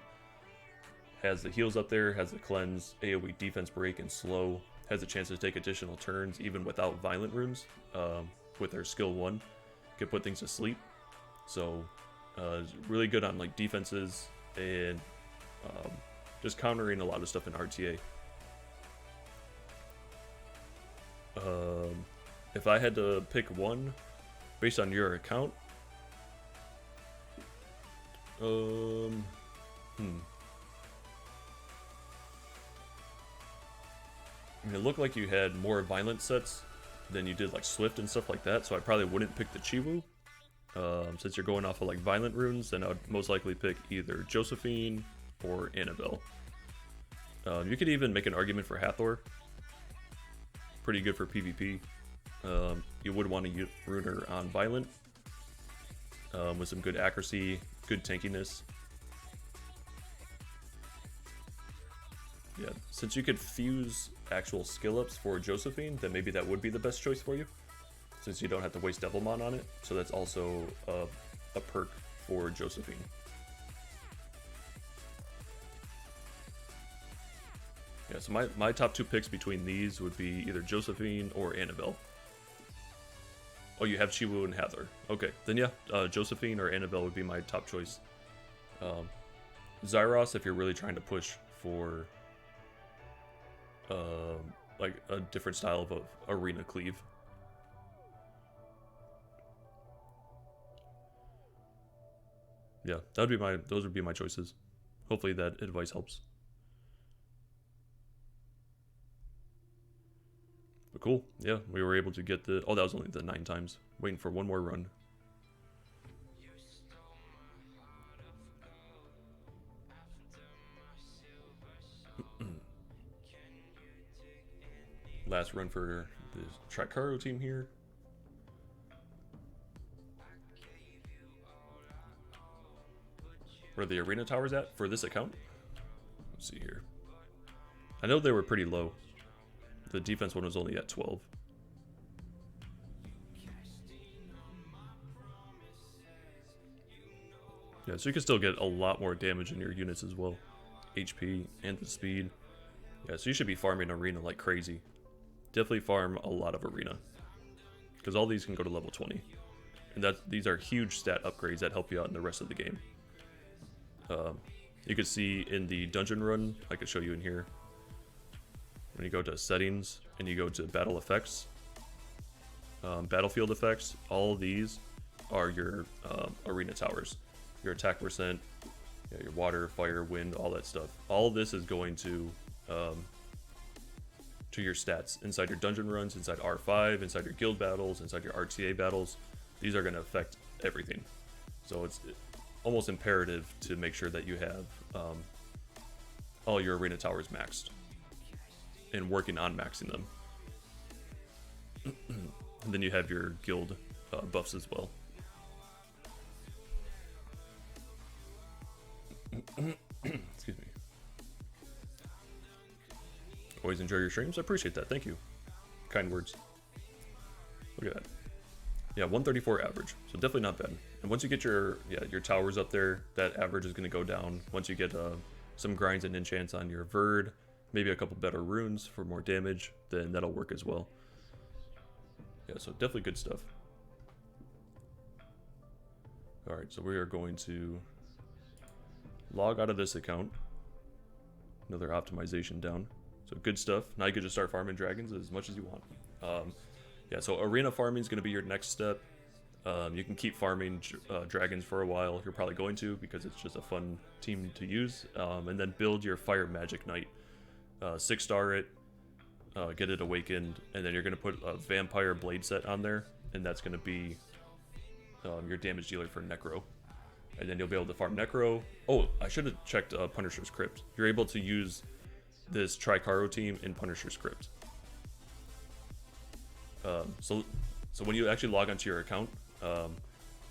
Has the heals up there, has the cleanse, AoE defense break, and slow. Has a chance to take additional turns even without violent runes. With her skill 1, can put things to sleep. So really good on like defenses and just countering a lot of stuff in RTA. If I had to pick one based on your account, I mean, it looked like you had more violent sets than you did like Swift and stuff like that, so I probably wouldn't pick the Chiwu. Since you're going off of like violent runes, then I would most likely pick either Josephine or Annabelle. You could even make an argument for Hathor. Pretty good for PvP. You would want to rune her on violent with some good accuracy, good tankiness. Yeah, since you could fuse actual skill ups for Josephine, then maybe that would be the best choice for you, since you don't have to waste Devilmon on it. So that's also a perk for Josephine. Yeah, so my top two picks between these would be either Josephine or Annabelle. Oh, you have Chiwu and Hathor. Okay, then yeah, Josephine or Annabelle would be my top choice. Zyros, if you're really trying to push for like a different style of arena cleave. Yeah, those would be my choices. Hopefully that advice helps. But cool, yeah, we were able to get the... Oh, that was only the 9 times. Waiting for one more run. Last run for the Tricaru team here. Where are the arena towers at for this account? Let's see here. I know they were pretty low. The defense one was only at 12. Yeah, so you can still get a lot more damage in your units as well. HP and the speed. Yeah, so you should be farming arena like crazy. Definitely farm a lot of arena, because all these can go to level 20. And these are huge stat upgrades that help you out in the rest of the game. You can see in the dungeon run, I could show you in here. When you go to settings and you go to battle effects, battlefield effects, all of these are your arena towers. Your attack percent, your water, fire, wind, all that stuff. All of this is going to your stats inside your dungeon runs, inside R5, inside your guild battles, inside your RTA battles. These are going to affect everything. So it's almost imperative to make sure that you have all your arena towers maxed and working on maxing them. And then you have your guild buffs as well. Excuse me. Always enjoy your streams. I appreciate that. Thank you. Kind words. Look at that. Yeah, 134 average. So definitely not bad. And once you get your towers up there, that average is going to go down. Once you get some grinds and enchants on your Verd, maybe a couple better runes for more damage, then that'll work as well. Yeah, so definitely good stuff. Alright, so we are going to log out of this account. Another optimization down. So good stuff. Now you can just start farming dragons as much as you want. Yeah, so arena farming is going to be your next step. You can keep farming dragons for a while. You're probably going to, because it's just a fun team to use. And then build your fire magic knight. 6-star it. Get it awakened. And then you're going to put a vampire blade set on there. And that's going to be your damage dealer for Necro. And then you'll be able to farm Necro. Oh, I should have checked Punisher's Crypt. You're able to use this Tricaru team in Punisher's Crypt. So when you actually log onto your account,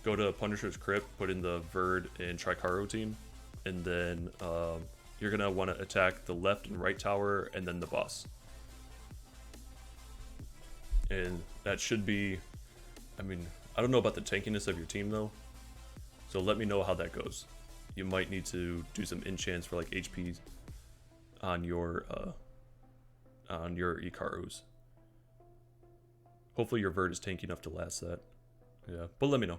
go to Punisher's Crypt, put in the Verd and Tricaru team, and then you're going to want to attack the left and right tower and then the boss. And that should be, I mean, I don't know about the tankiness of your team though, so let me know how that goes. You might need to do some enchants for like HP on your Icarus. Hopefully your Verd is tanky enough to last that. Yeah, but let me know.